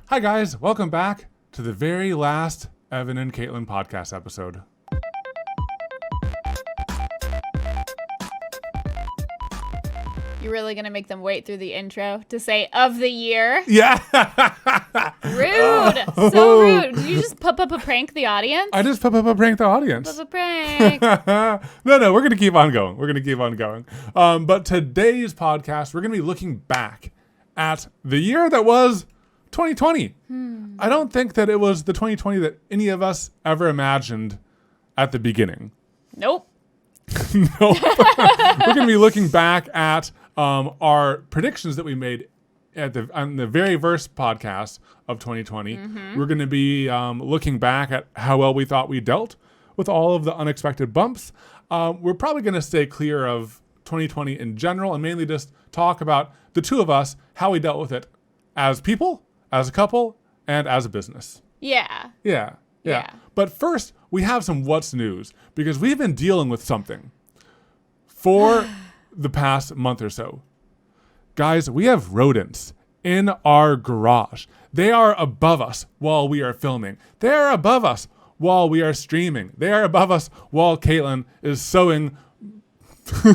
Hi guys, welcome back to the very last Evan and Katelyn podcast episode. You're really going to make them wait through the intro to say of the year? Yeah. Rude. So rude. Did you just prank the audience? I just prank the audience. Prank. No, we're going to keep on going. But today's podcast, we're going to be looking back at the year that was 2020. I don't think that it was the 2020 that any of us ever imagined at the beginning. Nope. No. We're going to be looking back at our predictions that we made on the very first podcast of 2020. Mm-hmm. We're going to be looking back at how well we thought we dealt with all of the unexpected bumps. We're probably going to stay clear of 2020 in general and mainly just talk about the two of us, how we dealt with it as people, as a couple, and as a business. Yeah. But first, we have some what's news because we've been dealing with something for the past month or so. Guys, we have rodents in our garage. They are above us while we are filming. They are above us while we are streaming. They are above us while Katelyn is sewing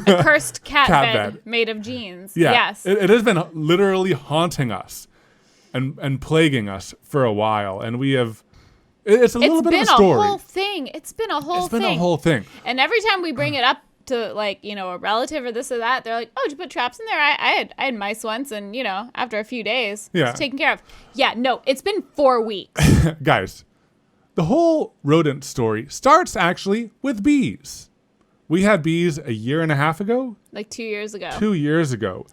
a cursed cat bed made of jeans. Yeah, yes. It has been literally haunting us and plaguing us for a while. And we have... It's a little bit of a story. It's been a whole thing. And every time we bring it up to a relative or this or that, they're like, "Oh, did you put traps in there? I had mice once, and after a few days, it's taken care of." Yeah, no, it's been 4 weeks. Guys, the whole rodent story starts actually with bees. We had bees a year and a half ago. Like 2 years ago. 2 years ago.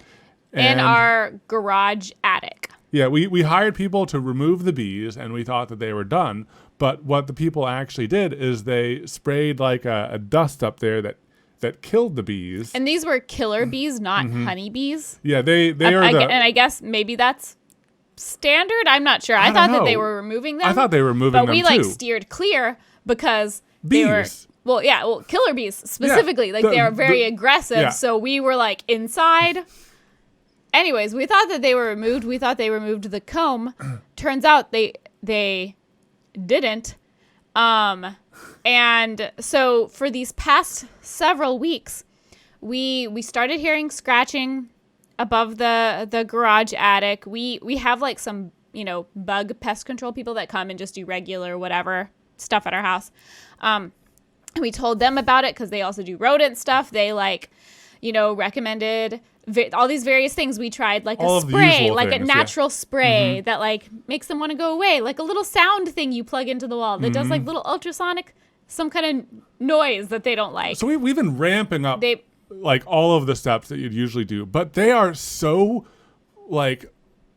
In our garage attic. Yeah, we hired people to remove the bees, and we thought that they were done. But what the people actually did is they sprayed like a dust up there that killed the bees. And these were killer bees, not honey bees. Yeah, they are and I guess maybe that's standard. I'm not sure. I thought that they were removing them. I thought they were removing them too. But we steered clear because bees. They were killer bees specifically. Yeah, they are very aggressive. Yeah. So we were inside. Anyways, we thought that they were removed. We thought they removed the comb. Turns out they didn't. And so for these past several weeks, we started hearing scratching above the garage attic. We have some, bug pest control people that come and just do regular whatever stuff at our house. We told them about it because they also do rodent stuff. They recommended all these various things. We tried a spray, a natural spray that makes them want to go away, like a little sound thing you plug into the wall that does little ultrasonic, some kind of noise that they don't like. So we've been ramping up all of the steps that you'd usually do, but they are so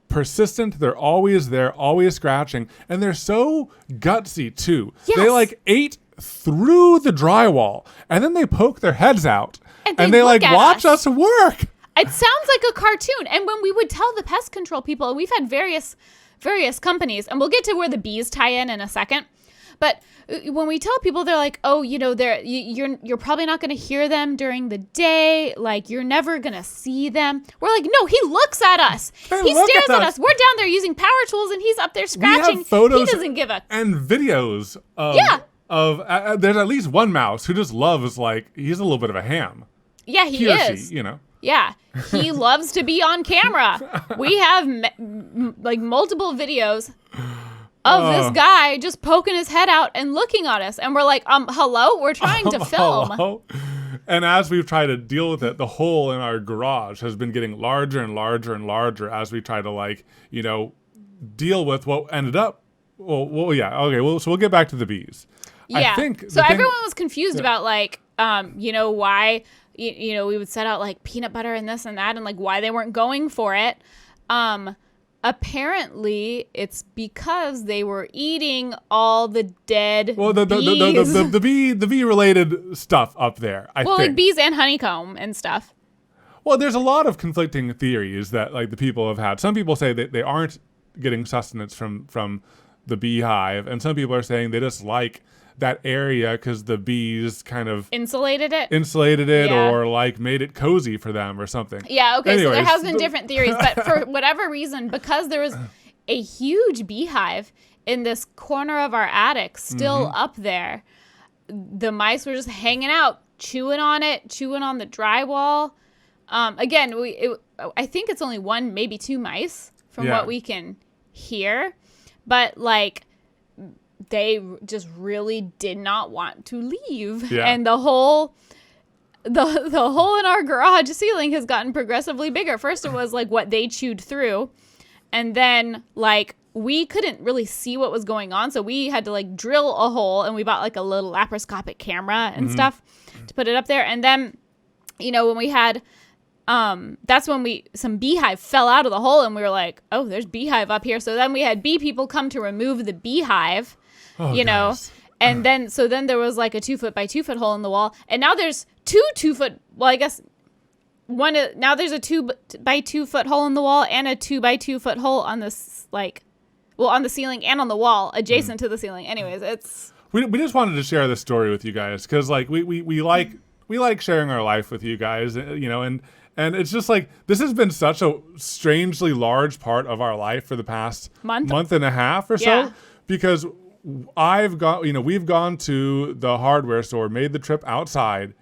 persistent. They're always there, always scratching, and they're so gutsy too. Yes. They ate through the drywall, and then they poke their heads out, and they watch us work. It sounds like a cartoon. And when we would tell the pest control people, we've had various companies, and we'll get to where the bees tie in a second. But when we tell people, they're like, "Oh, you're probably not going to hear them during the day. You're never going to see them." We're like, "No, he looks at us. He stares at us. We're down there using power tools, and he's up there scratching. We have photos he doesn't give a and videos of there's at least one mouse who just loves he's a little bit of a ham. Yeah, he is. She, Yeah, he loves to be on camera. We have multiple videos of this guy just poking his head out and looking at us. And we're like, hello? We're trying to film. Hello? And as we've tried to deal with it, the hole in our garage has been getting larger and larger and larger as we try to deal with what ended up. Well, yeah. Okay, well, so we'll get back to the bees. Yeah. So everyone was confused about why... we would set out peanut butter and this and that and why they weren't going for it. Apparently it's because they were eating all the dead bees. the bee related stuff up there. I think bees and honeycomb and stuff. Well, there's a lot of conflicting theories that the people have had. Some people say that they aren't getting sustenance from the beehive, and some people are saying they just like that area because the bees kind of insulated it yeah. Or made it cozy for them or something. Yeah, okay. Anyways, so there has been different theories, but for whatever reason, because there was a huge beehive in this corner of our attic, still up there. The mice were just hanging out, chewing on the drywall. Again, I think it's only one, maybe two mice from what we can hear, but like they just really did not want to leave, and the hole in our garage ceiling has gotten progressively bigger. First, it was like what they chewed through, and then like we couldn't really see what was going on, so we had to like drill a hole, and we bought like a little laparoscopic camera and stuff to put it up there. And then, when we had that's when some beehive fell out of the hole, and we were like, oh, there's beehive up here. So then we had bee people come to remove the beehive, Gosh. and then there was like a 2 foot by 2 foot hole in the wall, and now there's two 2 foot. Well, I guess now there's a 2 by 2 foot hole in the wall and a 2 by 2 foot hole on this on the ceiling and on the wall adjacent to the ceiling. Anyways, it's we just wanted to share this story with you guys because like we like sharing our life with you guys, and it's just like this has been such a strangely large part of our life for the past month and a half or so, because we've gone to the hardware store, made the trip outside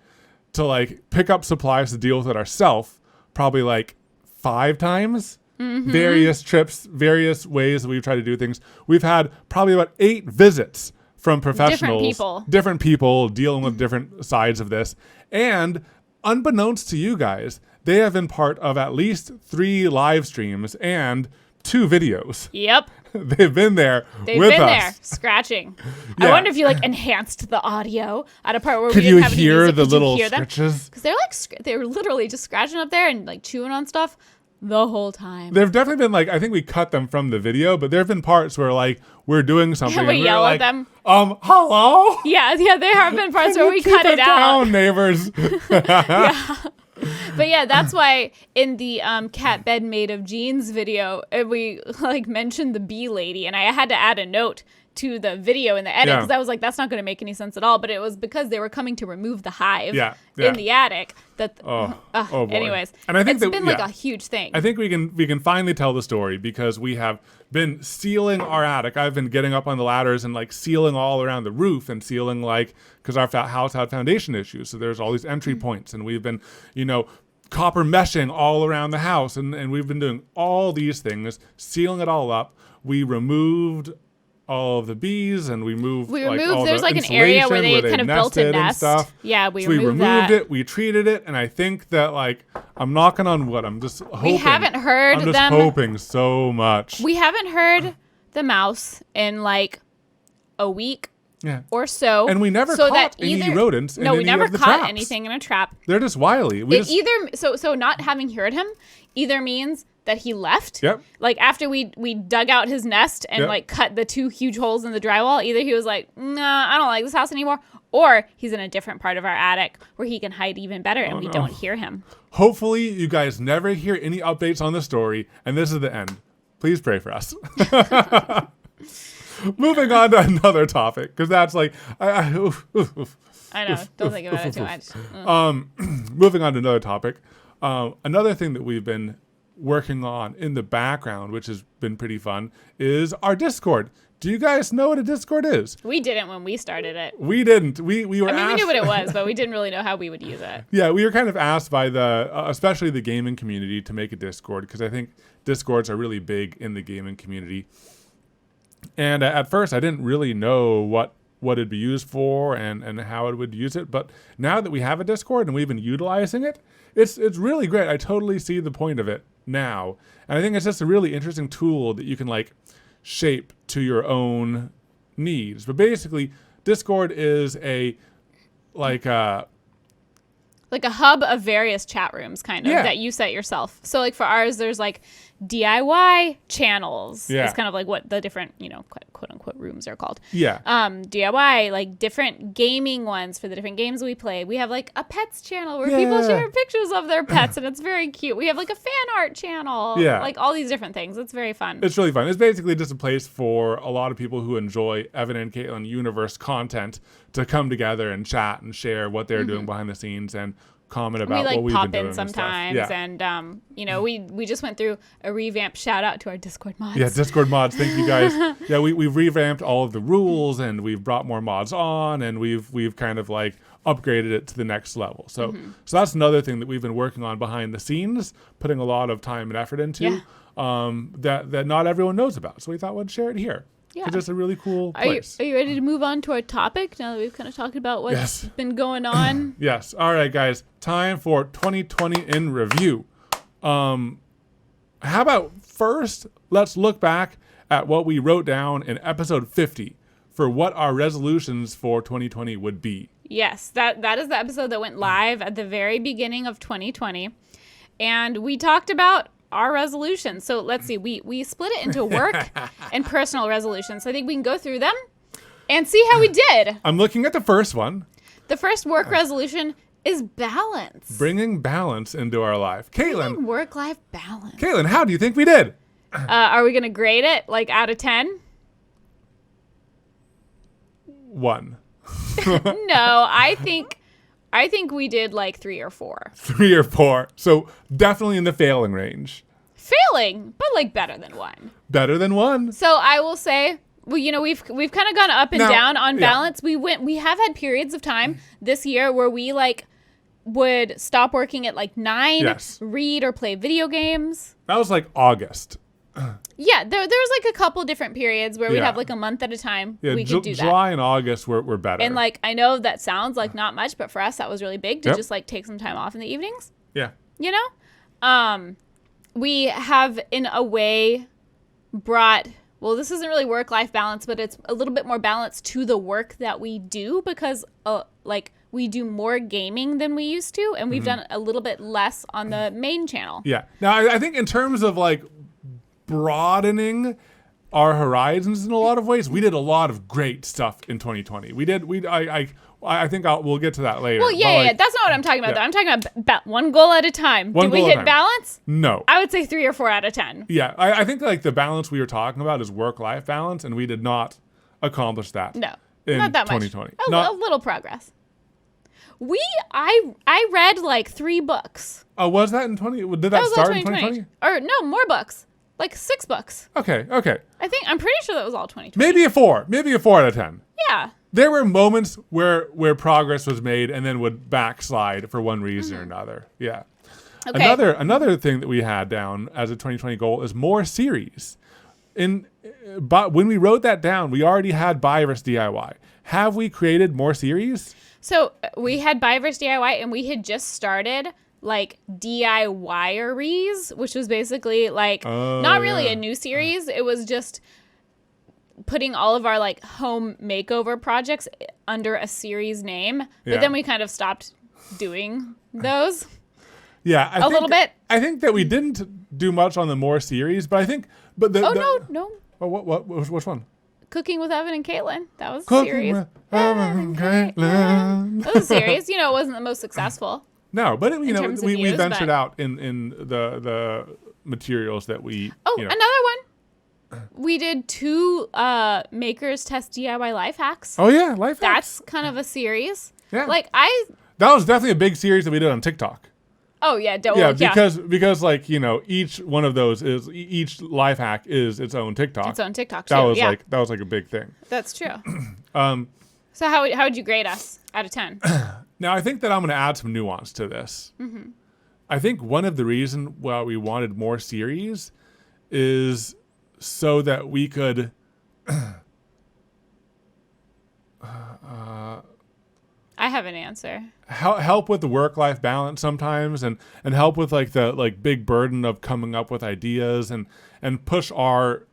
to like pick up supplies to deal with it ourselves, probably like 5 times. Various trips, various ways that we've tried to do things. We've had probably about 8 visits from professionals, different people dealing with different sides of this. And unbeknownst to you guys, they have been part of at least 3 live streams and 2 videos. Yep. They've been there with us. They've been there, scratching. I wonder if you like enhanced the audio at a part where Could we didn't have you hear any music. the Could little you hear them? scratches? Because they were literally just scratching up there and like chewing on stuff the whole time. There've definitely been like, I think we cut them from the video, but there've been parts where like we're doing something we and yell we're at them. Hello? Yeah, there have been parts Can where you we cut keep it out. down, neighbors. But yeah, that's why in the cat bed made of jeans video, we like mentioned the bee lady, and I had to add a note to the video in the edit because I was like, that's not going to make any sense at all. But it was because they were coming to remove the hive in the attic. Oh boy. Anyways, and I think it's been like a huge thing. I think we can finally tell the story because we have been sealing our attic. I've been getting up on the ladders and like sealing all around the roof and sealing because our house had foundation issues. So there's all these entry points, and we've been, copper meshing all around the house, and we've been doing all these things, sealing it all up. We removed all of the bees, and we removed all there's the like an area where they kind of built a nested nest. And stuff. Yeah, we So we removed removed that. it, we treated it, and I think that I'm knocking on wood. I'm just hoping. We haven't heard I'm just them. hoping so much. We haven't heard the mouse in like a week or so. And we never caught any rodents in any of the traps. No, we never caught anything in a trap. They're just wily. So not having heard him either means that he left. Yep. Like after we dug out his nest and like cut the 2 huge holes in the drywall, either he was like, nah, I don't like this house anymore, or he's in a different part of our attic where he can hide even better and we don't hear him. Hopefully you guys never hear any updates on the story, and this is the end. Please pray for us. Moving on to another topic, because that's like I know. Don't think about it too much. Moving on to another topic. Another thing that we've been working on in the background, which has been pretty fun, is our Discord. Do you guys know what a Discord is? We didn't when we started it. We didn't. We were asked. We knew what it was, but we didn't really know how we would use it. Yeah, we were kind of asked by especially the gaming community to make a Discord, because I think Discords are really big in the gaming community. And at first, I didn't really know what it'd be used for and how it would use it. But now that we have a Discord and we've been utilizing it, it's really great. I totally see the point of it now. And I think it's just a really interesting tool that you can shape to your own needs. But basically, Discord is a hub of various chat rooms that you set yourself. So for ours, there's DIY channels. Yeah. It's kind of what the different, quote unquote rooms are called. Yeah. DIY, different gaming ones for the different games we play. We have a pets channel where people share pictures of their pets and it's very cute. We have a fan art channel. Yeah. All these different things. It's very fun. It's really fun. It's basically just a place for a lot of people who enjoy Evan and Katelyn universe content to come together and chat and share what they're doing behind the scenes and comment about we like what we've pop been doing in sometimes, and stuff. and you know, we just went through a revamp. Shout out to our Discord mods. Yeah, Discord mods. Thank you guys. Yeah, we've revamped all of the rules, and we've brought more mods on, and we've kind of like upgraded it to the next level. So so that's another thing that we've been working on behind the scenes, putting a lot of time and effort into. That not everyone knows about. So we thought we'd share it here. Yeah. Because it's a really cool Are place. you ready to move on to our topic now that we've kind of talked about what's Yes. been going on? Yes. All right, guys. Time for 2020 in review. How about first, let's look back at what we wrote down in episode 50 for what our resolutions for 2020 would be. Yes, that is the episode that went live at the very beginning of 2020. And we talked about our resolutions. So let's see, we split it into work and personal resolutions. So I think we can go through them and see how we did. I'm looking at the first one. The first work resolution is balance. Bringing balance into our life. Katelyn, Work-life balance. Katelyn, how do you think we did? Are we going to grade it like out of 10? 1. No, I think we did like 3 or 4. 3 or 4. So definitely in the failing range. Failing, but like better than 1. Better than 1. So I will say, well, you know, we've kind of gone up and Now, down on yeah. balance. We have had periods of time this year where we like would stop working at like 9, Yes. read or play video games. That was like August. Yeah, there was like a couple different periods where we'd Yeah. have like a month at a time. Yeah, we could do that. July and August were better. And like, I know that sounds like not much, but for us that was really big to Yep. just like take some time off in the evenings. yeah. You know, we have in a way brought, well, this isn't really work-life balance, but it's a little bit more balance to the work that we do because like we do more gaming than we used to, and we've done a little bit less on the main channel. Yeah. Now, I think in terms of like broadening our horizons in a lot of ways, we did a lot of great stuff in 2020. I think we'll get to that later. Well, But, yeah, like, that's not what I'm talking about, yeah. though. I'm talking about one goal at a time. One Did we goal at a hit time. balance? No. I would say 3 or 4 out of 10. Yeah. I think like the balance we were talking about is work-life balance, and we did not accomplish that. No, in not that 2020. much. Not- A little progress. I read like 3 books. Oh, was that in 20? Did that That was all start in 2020? Or no, more books. Like 6 books. Okay. I'm pretty sure that was all 2020. Maybe a 4. Maybe a 4 out of 10. Yeah. There were moments where progress was made and then would backslide for one reason or another. Yeah. Okay. Another thing that we had down as a 2020 goal is more series. But when we wrote that down, we already had buy versus DIY. Have we created more series? So we had buy versus DIY, and we had just started like DIYeries, which was basically like not really yeah. a new series. It was just putting all of our like home makeover projects under a series name. But Yeah. then we kind of stopped doing those. Yeah, A little bit. I think that we didn't do much on the more series, but I think, but the No. Oh, which one? Cooking with Evan and Katelyn. That was a Cooking series. with Evan and Katelyn. That was a series. You know, it wasn't the most successful. No, but terms of we views, ventured but- out in the materials that we. Oh, you know. another one. We did 2 Makers Test DIY life hacks. Oh yeah, life hacks. That's kind of a series. Yeah. Like That was definitely a big series that we did on TikTok. oh yeah, Yeah, because like each one of those is each life hack is its own TikTok. its own TikTok too. That was yeah, like a big thing. that's true. So how would you grade us out of 10? Now I think that I'm going to add some nuance to this. Mm-hmm. I think one of the reasons why we wanted more series is so that we could. I have an answer. Help with the work-life balance sometimes, and help with like the big burden of coming up with ideas and push our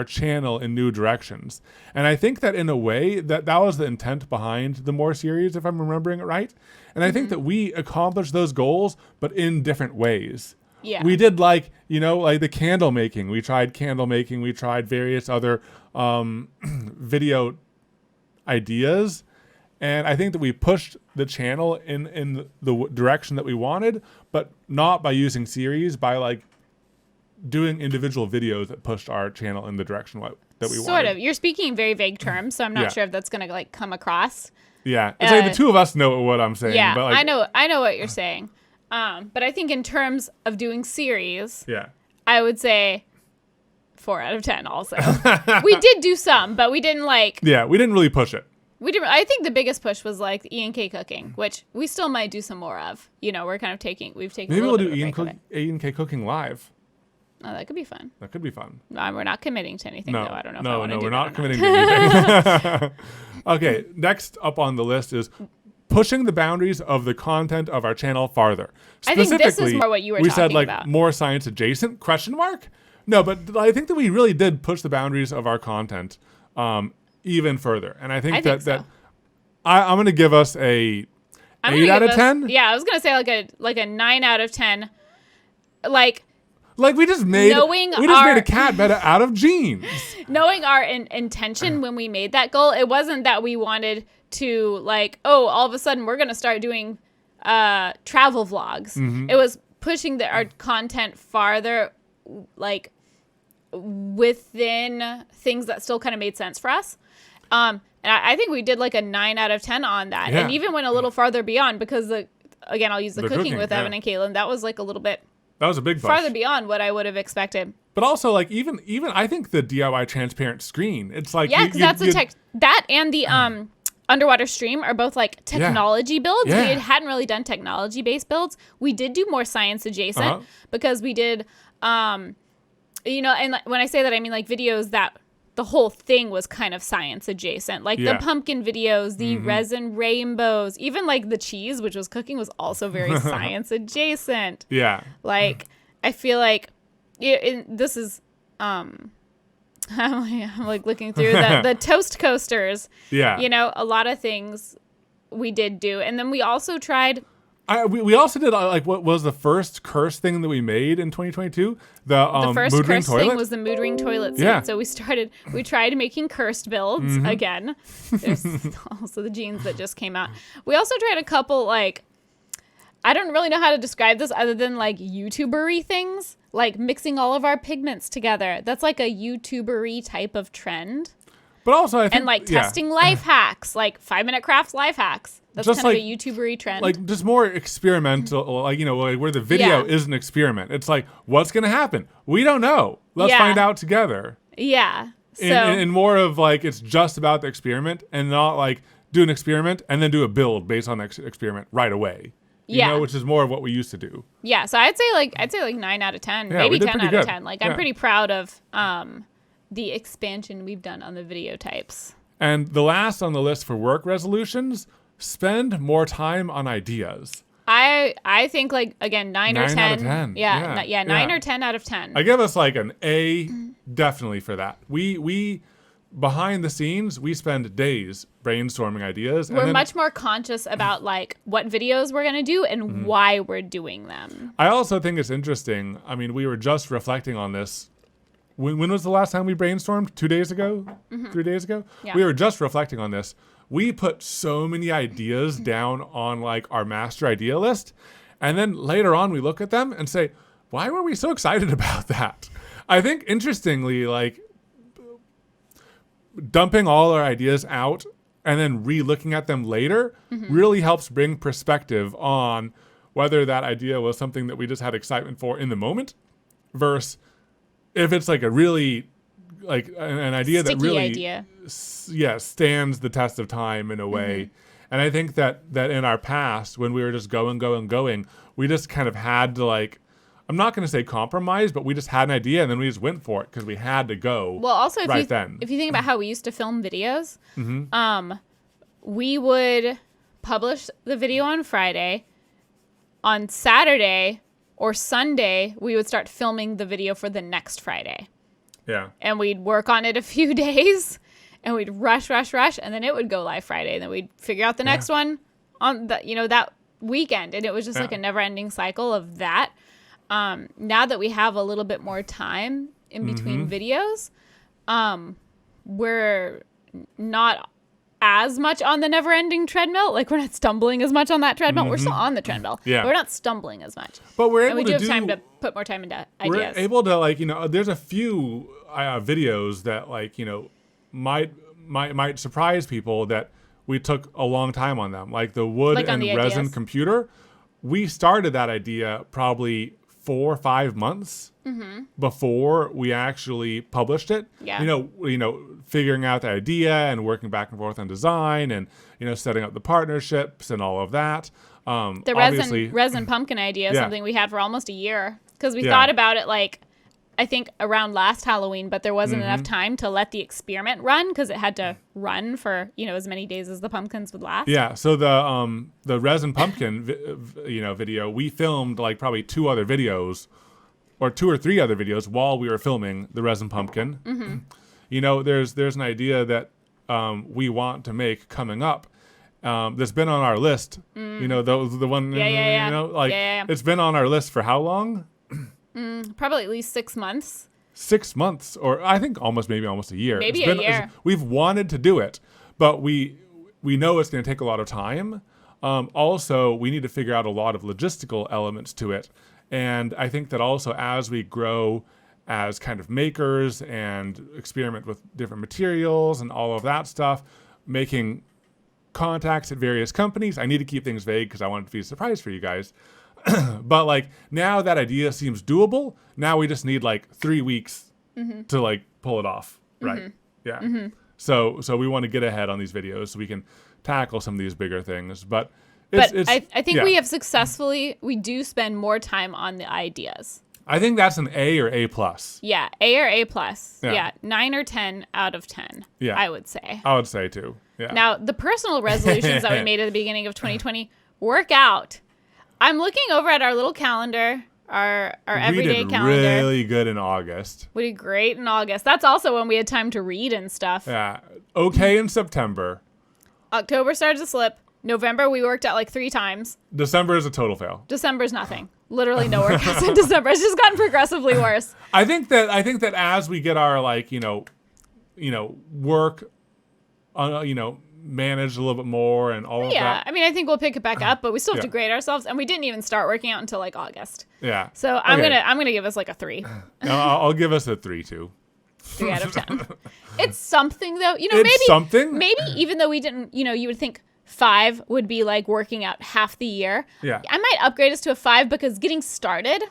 channel in new directions. And I think that in a way that was the intent behind the more series, if I'm remembering it right. And I think that we accomplished those goals, but in different ways. Yeah. We did like the candle making. We tried candle making. We tried various other video ideas. And I think that we pushed the channel in the direction that we wanted, but not by using series, by like doing individual videos that pushed our channel in the direction that we wanted. Sort of. You're speaking in very vague terms, so I'm not Yeah. sure if that's going to like come across. Yeah, it's like the two of us know what I'm saying. Yeah, but like, I know what you're saying. But I think in terms of doing series, yeah, I would say 4 out of 10 also. We did do some, but we didn't like... Yeah, we didn't really push it. We didn't. I think the biggest push was like E&K cooking, which we still might do some more of. We're kind of we've taken Maybe a we'll little do bit of a break of it. E&K cooking live. Oh, that could be fun. That could be fun. We're not committing to anything, though. I don't know if I want to do we're that not or committing to anything. Okay, next up on the list is pushing the boundaries of the content of our channel farther. I think this is more what you were we talking said like about. more science adjacent? Question mark? No, but I think that we really did push the boundaries of our content even further, and I think that I'm going to give us a 8 out of 10. Yeah, I was going to say like a 9 out of 10. Like we just made a cat bed out of jeans. Knowing our intention when we made that goal, it wasn't that we wanted to like, oh, all of a sudden we're going to start doing travel vlogs. Mm-hmm. It was pushing our content farther, like within things that still kind of made sense for us. And I think we did like a 9 out of 10 on that. Yeah. And even went a little farther beyond because again, I'll use the cooking with Evan and Katelyn. That was like a little bit. That was a big push. Farther beyond what I would have expected. But also, like even I think the DIY transparent screen. It's like because that's that and the underwater stream are both like technology builds. Yeah. We hadn't really done technology based builds. We did do more science adjacent because we did, and when I say that I mean like videos that the whole thing was kind of science adjacent, like the pumpkin videos, the resin rainbows, even like the cheese, which was cooking, was also very science adjacent. Yeah. Like, I feel like this is, I'm like looking through the toast coasters. Yeah. A lot of things we did do. And then we also tried. We also did like what was the first curse thing that we made in 2022? The first mood ring curse toilet? thing was the mood ring toilet scene. Yeah. So we tried making cursed builds again. There's also the jeans that just came out. We also tried a couple like, I don't really know how to describe this other than like YouTuber-y things, like mixing all of our pigments together. That's like a YouTuber-y type of trend. But also I think, and like testing life hacks, like 5-minute crafts life hacks. That's just kind of a YouTuber-y trend. Like just more experimental, like, where the video is an experiment. It's like, what's going to happen? We don't know. Let's find out together. Yeah. So and more of like, it's just about the experiment and not like do an experiment and then do a build based on the experiment right away. You know, which is more of what we used to do. Yeah. So I'd say like 9 out of 10, maybe 10 out of 10. Like I'm pretty proud of the expansion we've done on the video types. And the last on the list for work resolutions, spend more time on ideas. I think like, again, 9 or 10. 9 out of 10. Yeah, 9 or 10 out of 10. I give us like an A definitely for that. We behind the scenes, we spend days brainstorming ideas. We're much more conscious about like what videos we're going to do and why we're doing them. I also think it's interesting. I mean, we were just reflecting on this. When was the last time we brainstormed? 2 days ago? 3 days ago? Yeah. We were just reflecting on this. We put so many ideas down on like our master idea list. And then later on we look at them and say, why were we so excited about that? I think interestingly, like dumping all our ideas out and then re-looking at them later really helps bring perspective on whether that idea was something that we just had excitement for in the moment versus if it's like a really like an idea sticky that really idea. Stands the test of time in a way. And I think that in our past when we were just going, we just kind of had to like, I'm not going to say compromise, but we just had an idea and then we just went for it because we had to go. Well, also if then. If you think about how we used to film videos, we would publish the video on Friday. On Saturday or Sunday, we would start filming the video for the next Friday. Yeah. And we'd work on it a few days and we'd rush. And then it would go live Friday. And then we'd figure out the next one on that weekend. And it was just like a never ending cycle of that. Now that we have a little bit more time in between videos, we're not as much on the never-ending treadmill. Like we're not stumbling as much on that treadmill. We're still on the treadmill. Yeah. But we're not stumbling as much. But we're able and we do have time to put more time into ideas. We're able to like, there's a few videos that like, might surprise people that we took a long time on them. Like the wood Like on and the resin ideas. computer, we started that idea probably 4 or 5 months before we actually published it. Yeah. You know, figuring out the idea and working back and forth on design and, you know, setting up the partnerships and all of that. The Obviously, resin pumpkin idea is Yeah. something we had for almost a year because we Yeah. thought about it like I think around last Halloween, but there wasn't Mm-hmm. enough time to let the experiment run because it had to run for, you know, as many days as the pumpkins would last. yeah. So the resin pumpkin, video, we filmed like probably 2 other videos or 2 or 3 other videos while we were filming the resin pumpkin. Mm-hmm. You know, there's an idea that we want to make coming up. That's been on our list. You know, the one. Yeah. You know, like Yeah. it's been on our list for how long? Probably at least 6 months. 6 months, or I think maybe almost a year. Maybe It's a year. We've wanted to do it, but we know it's going to take a lot of time. Also, we need to figure out a lot of logistical elements to it, and I think that also as we grow as kind of makers and experiment with different materials and all of that stuff, making contacts at various companies. I need to keep things vague because I want it to be a surprise for you guys. But like now that idea seems doable. Now we just need like 3 weeks to like pull it off. Right. Yeah. So we want to get ahead on these videos so we can tackle some of these bigger things. But I think yeah. we have we do spend more time on the ideas. I think that's an A or A plus. Yeah, A or A plus. Yeah. Yeah, 9 or 10 out of 10. Yeah. I would say. I would say too. Yeah. Now, the personal resolutions that we made at the beginning of 2020 work out. I'm looking over at our little calendar, our everyday we did calendar. really good in August. We did great in August. That's also when we had time to read and stuff. Yeah. Okay in September. October started to slip. November, we worked out like 3 times. December is a total fail. December's nothing. Literally no workouts in December. It's just gotten progressively worse. I think that as we get our like work, managed a little bit more and all of Yeah, that. I mean, I think we'll pick it back up, but we still have to Yeah. grade ourselves, and we didn't even start working out until like August. Yeah. So I'm Okay. gonna give us like a 3, I'll give us a 3 too. 3 out of 10. It's something though, It's maybe something. Maybe even though we didn't, you would think 5 would be like working out half the year. Yeah. I might upgrade us to a 5 because getting started.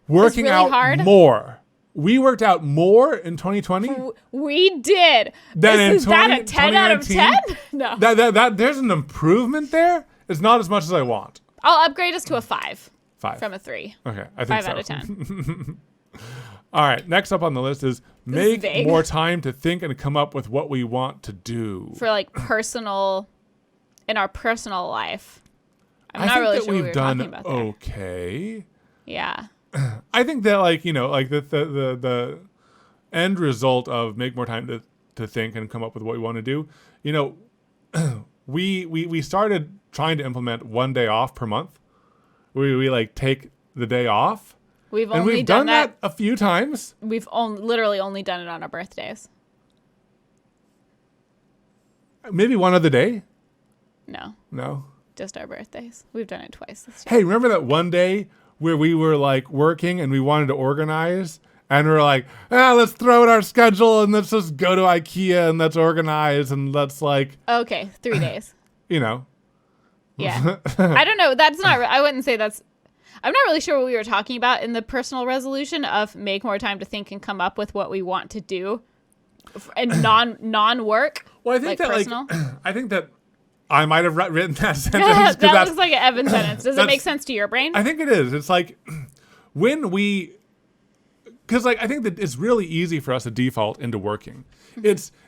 Working really out hard. more. We worked out more in 2020. We did. Then in Is that a 20 10 out of 10? 2019? No. That there's an improvement there. It's not as much as I want. I'll upgrade us to a 5 5. from a 3. Okay, I think 5 so. out of 10. All right, next up on the list is is make vague. more time to think and come up with what we want to do. For like in our personal life. I'm I not think really that sure what we we've were done talking about there. okay. Yeah. I think that like the end result of make more time to think and come up with what we want to do. We started trying to implement 1 day off per month. We like take the day off. We've And only we've done done that a few times. We've literally only done it on our birthdays. Maybe one other day. No, No. just our birthdays. We've done it twice this year. Hey, remember that one day where we were like working and we wanted to organize and we are like, let's throw in our schedule and let's just go to IKEA and let's organize and let's like, Okay, 3 days. Yeah. I don't know. That's not. I wouldn't say that's. I'm not really sure what we were talking about in the personal resolution of make more time to think and come up with what we want to do, and non work. Well, I think like that personal. I think that I might have written that sentence. 'cause that that's- looks like an Evan sentence. Does it make sense to your brain? I think it is. It's like when because like I think that it's really easy for us to default into working.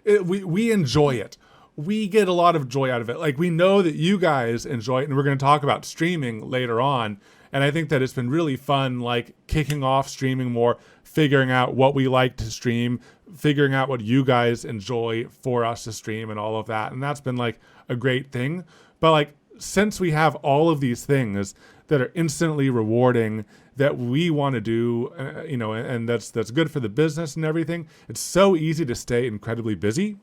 We enjoy it. We get a lot of joy out of it. Like we know that you guys enjoy it, and we're going to talk about streaming later on. And I think that it's been really fun, like kicking off streaming more, figuring out what we like to stream, figuring out what you guys enjoy for us to stream and all of that. And that's been like a great thing. But like, since we have all of these things that are instantly rewarding that we want to do, and that's good for the business and everything, it's so easy to stay incredibly busy.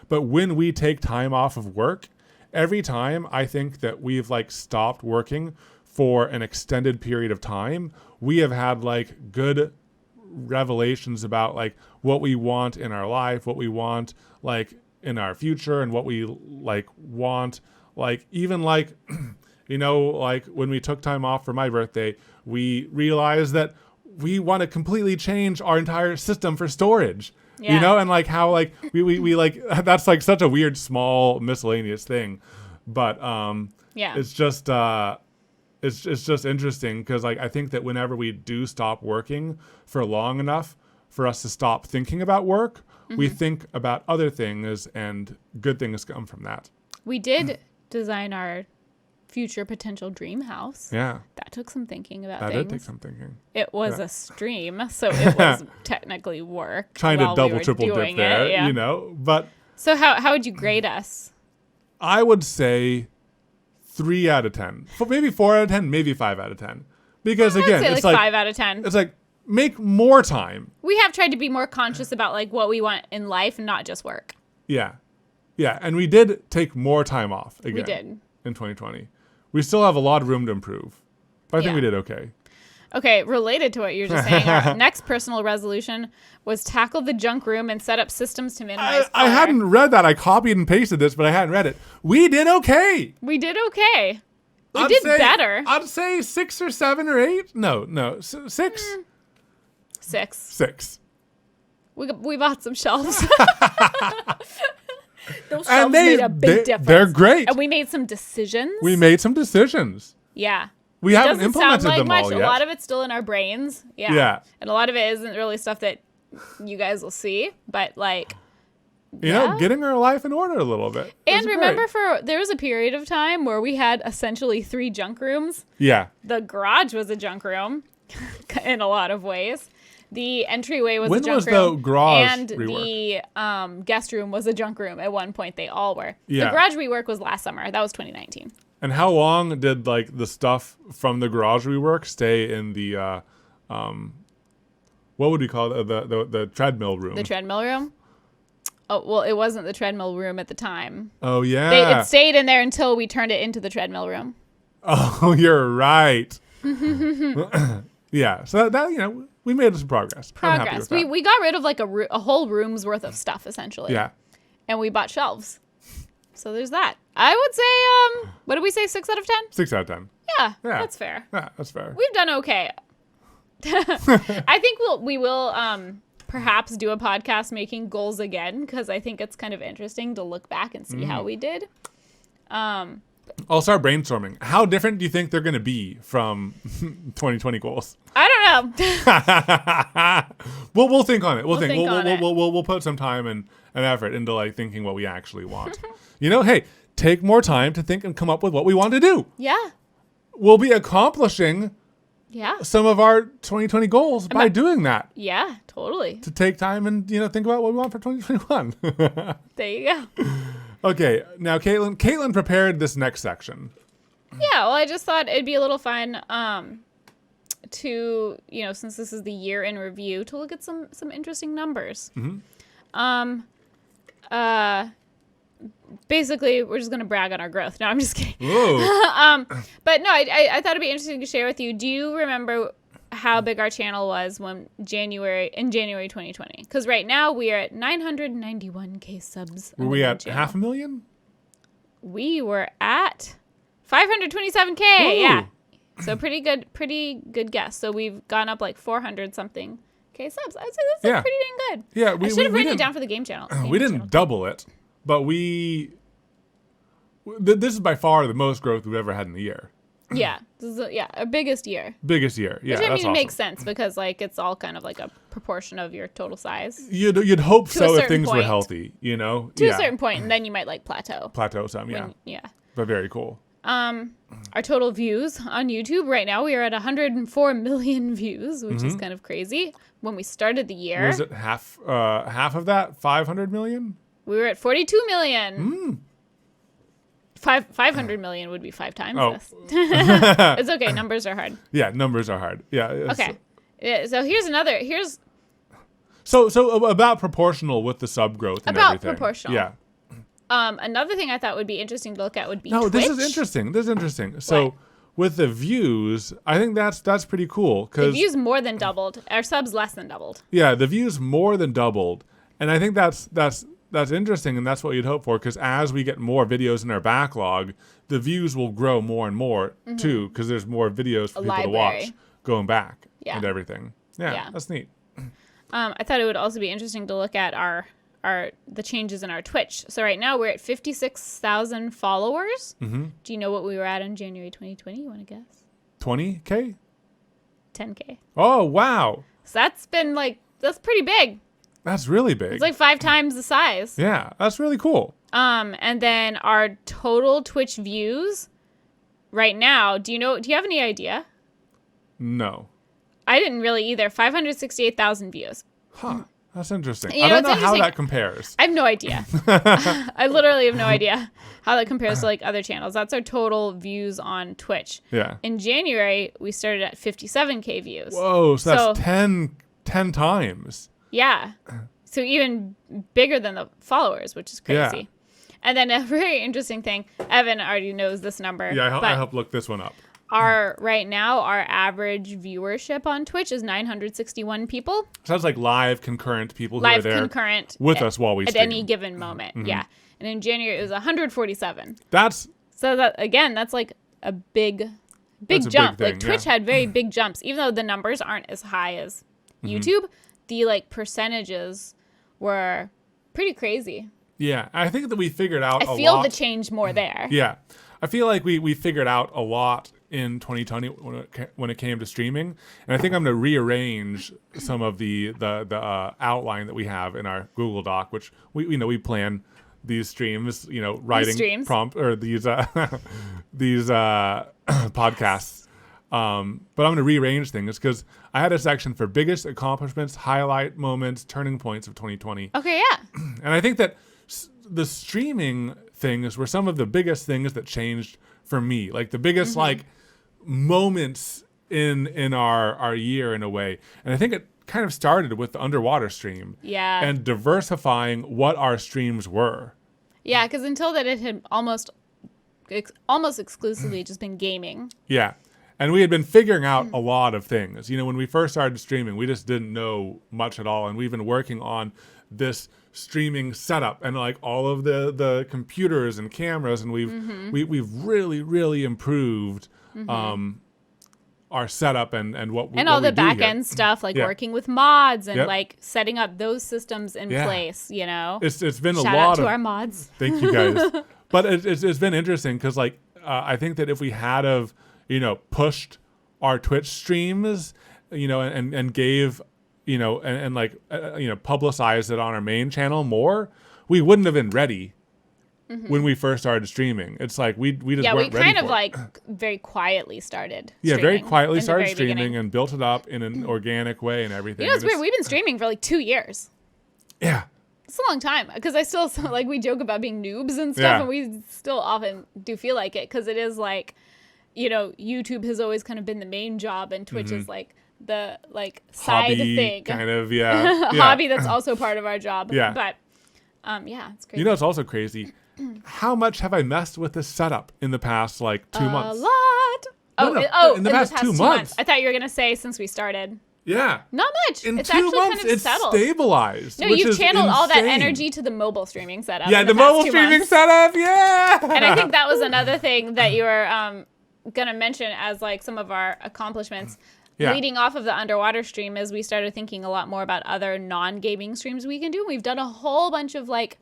But when we take time off of work, every time I think that we've like stopped working for an extended period of time, we have had like good revelations about like what we want in our life, what we want like in our future and what we like want. Like even like, you know, like when we took time off for my birthday, we realized that we want to completely change our entire system for storage. Yeah. You know, and like how like we like that's like such a weird small miscellaneous thing, but it's just it's just interesting because like I think that whenever we do stop working for long enough for us to stop thinking about work, we think about other things and good things come from that. We did design our future potential dream house. Yeah. That took some thinking about That things. did take some thinking. It was a stream, so it was technically work. Trying to while double, we were triple dip doing there, it, yeah. you know? But So how would you grade us? I would say 3 out of 10. Maybe 4 out of 10, maybe 5 out of 10. Because I'd again, say it's like like 5 out of 10. it's like make more time. We have tried to be more conscious about like what we want in life and not just work. Yeah. Yeah, and we did take more time off again. We did. In 2020. We still have a lot of room to improve. But I think we did okay. Okay, related to what you were just saying, our next personal resolution was tackle the junk room and set up systems to minimize I hadn't read that. I copied and pasted this, but I hadn't read it. We did okay. We did okay. We I'd did say, better. I'd say 6 or 7 or 8. No, 6. 6. 6. We bought some shelves. Those And shelves made a big difference. They're great. And we made some decisions. We made some decisions. Yeah. We haven't Doesn't implemented sound like them much. all A yet. lot of it's still in our brains. Yeah. Yeah. And a lot of it isn't really stuff that you guys will see, but like You know, getting our life in order a little bit. And It's remember, great. there was a period of time where we had essentially 3 junk rooms. Yeah. The garage was a junk room in a lot of ways. The entryway was When a junk was room. the garage and rework? the guest room was a junk room. At one point, they all were. Yeah. The garage rework was last summer. That was 2019. And how long did like the stuff from the garage rework stay in the what would we call it? The treadmill room? The treadmill room? Oh, well, it wasn't the treadmill room at the time. Oh yeah. It stayed in there until we turned it into the treadmill room. Oh, you're right. Yeah. So that you know, we made some progress. I'm happy with that. We got rid of like a whole room's worth of stuff essentially. Yeah. And we bought shelves. So there's that. I would say, what did we say? 6 out of 10? 6 out of 10. Yeah, Yeah. that's fair. Yeah, that's fair. We've done okay. I think we will perhaps do a podcast making goals again because I think it's kind of interesting to look back and see how we did. I'll start brainstorming. How different do you think they're going to be from 2020 goals? I don't know. We'll think on it. We'll think. think on it. We'll put some time and effort into like thinking what we actually want. You know, hey, take more time to think and come up with what we want to do. Yeah. We'll be accomplishing Yeah. some of our 2020 goals by doing that. Yeah, totally. To take time and think about what we want for 2021. There you go. Okay, now Katelyn prepared this next section. Yeah, well, I just thought it'd be a little fun to, since this is the year in review, to look at some interesting numbers. Mm-hmm. Basically, we're just going to brag on our growth. No, I'm just kidding. Whoa. But no, I thought it'd be interesting to share with you. Do you remember how big our channel was in January 2020? Because right now we are at 991K subs. Were we at 500,000? We were at 527K. Ooh. Yeah. So pretty good guess. So we've gone up like 400 something K subs. I'd say that's like pretty dang good. Yeah, I should have written it down for the game channel. We didn't double it, but this is by far the most growth we've ever had in a year. Yeah. This is our biggest year. Biggest year. Yeah, Which I that's mean awesome. makes sense because like it's all kind of like a proportion of your total size. You'd hope To a so if certain things were point. healthy, To a certain point, and then you might like plateau. Plateau some, yeah. Yeah. But very cool. Our total views on YouTube right now, we are at 104 million views, which is kind of crazy. When we started the year, Was it half of that? 500 million? we were at 42 million. 500 million would be 5 times this. It's okay. Numbers are hard. Yeah, numbers are hard. Yeah. Okay. So here's So about proportional with the sub growth and About everything. proportional. Yeah. another thing I thought would be interesting to look at would be No, Twitch. this is interesting. So What? with the views, I think that's pretty cool The because views more than doubled. Our subs less than doubled. yeah, the views more than doubled, and I think that's that's interesting, and that's what you'd hope for, because as we get more videos in our backlog, the views will grow more and more too, because there's more videos for people to watch going back and everything. Yeah, that's neat. I thought it would also be interesting to look at the changes in our Twitch. So right now we're at 56,000 followers. Mm-hmm. Do you know what we were at in January 2020? You want to guess? 20K? 10K. Oh, wow. So that's pretty big. That's really big. It's like 5 times the size. Yeah, that's really cool. And then our total Twitch views right now, do you have any idea? No. I didn't really either. 568,000 views. Huh. That's interesting. I don't know how that compares. I have no idea. I literally have no idea how that compares to like other channels. That's our total views on Twitch. Yeah. In January, we started at 57K views. Whoa, so that's 10 times. Yeah. So even bigger than the followers, which is crazy. Yeah. And then a very interesting thing, Evan already knows this number. Yeah, I helped look this one up. Right now, our average viewership on Twitch is 961 people. Sounds like live concurrent people who are there with us while we stream. At any given moment, yeah. And in January, it was 147. That's like a big jump. Big thing, like Twitch had very big jumps, even though the numbers aren't as high as YouTube. The like percentages were pretty crazy. Yeah, I think that we figured out I feel the change more there. Yeah, I feel like we figured out a lot in 2020 when it came to streaming, and I think I'm going to rearrange some of the outline that we have in our Google Doc, which we plan these streams, writing prompt or these podcasts. But I'm going to rearrange things because I had a section for biggest accomplishments, highlight moments, turning points of 2020. Okay, yeah. And I think that the streaming things were some of the biggest things that changed for me, like the biggest like moments in our year in a way. And I think it kind of started with the underwater stream. Yeah. And diversifying what our streams were. Yeah, because until that it had almost exclusively just been gaming. Yeah. And we had been figuring out a lot of things. When we first started streaming, we just didn't know much at all. And we've been working on this streaming setup and like all of the computers and cameras. And we've really, really improved our setup and what and all what the back end stuff, like working with mods and like setting up those systems in place. It's been Shout a lot out to our mods. Thank you guys. But it's been interesting because like I think that if we had pushed our Twitch streams, and gave, publicized it on our main channel more, we wouldn't have been ready when we first started streaming. It's like we just weren't ready. Yeah, we kind of like very quietly started. Yeah, very quietly started streaming and built it up in an organic way and everything. It's weird. We've been streaming for like 2 years. Yeah. It's a long time because I still like we joke about being noobs and stuff, and we still often do feel like it because it is like, YouTube has always kind of been the main job, and Twitch is like the side hobby thing, kind of hobby that's also part of our job. Yeah, but it's crazy. It's also crazy. How much have I messed with this setup in the past like 2 months? A lot. In the past 2 months. I thought you were gonna say since we started. Yeah. Not much. In it's 2 actually months, kind of settled. It's stabilized. No, which you've is channeled insane. all that energy to the mobile streaming setup. Yeah, the mobile streaming setup. Yeah. And I think that was another thing that you were gonna mention as like some of our accomplishments. Yeah. Leading off of the underwater stream, as we started thinking a lot more about other non-gaming streams we can do. We've done a whole bunch of like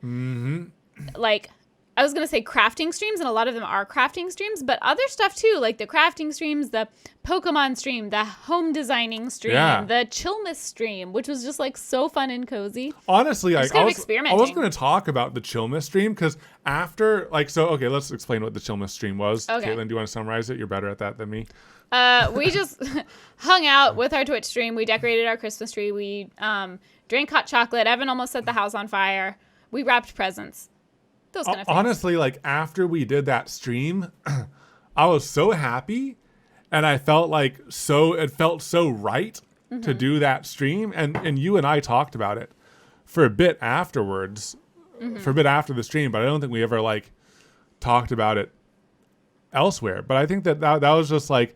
I was going to say crafting streams, and a lot of them are crafting streams, but other stuff too, like the crafting streams, the Pokemon stream, the home designing stream, the Chillmas stream, which was just like so fun and cozy. Honestly, I was going to talk about the Chillmas stream because after, okay, let's explain what the Chillmas stream was. Okay. Katelyn, do you want to summarize it? You're better at that than me. We just hung out with our Twitch stream. We decorated our Christmas tree. We drank hot chocolate. Evan almost set the house on fire. We wrapped presents. Those kind of things. Honestly, like after we did that stream, I was so happy, and I felt like it felt so right to do that stream, and you and I talked about it for a bit afterwards, for a bit after the stream, but I don't think we ever like talked about it elsewhere. But I think that was just like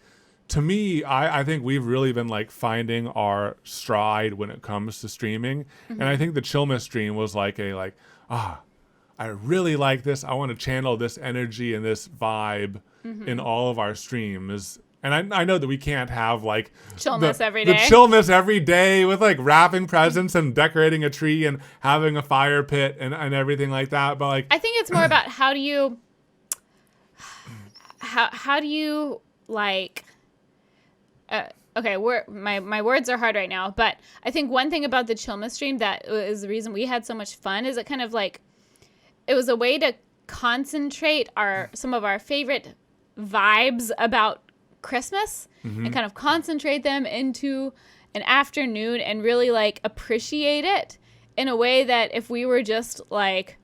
to me, I think we've really been like finding our stride when it comes to streaming. And I think the Chillmas stream was like I really like this. I want to channel this energy and this vibe in all of our streams. And I know that we can't have like Chillmas every day. The Chillmas every day with like wrapping presents and decorating a tree and having a fire pit and everything like that. But like, I think it's more about how do you like, okay, my words are hard right now, but I think one thing about the Chillmas stream that is the reason we had so much fun is it kind of like, it was a way to concentrate some of our favorite vibes about Christmas and kind of concentrate them into an afternoon and really like appreciate it in a way that if we were just like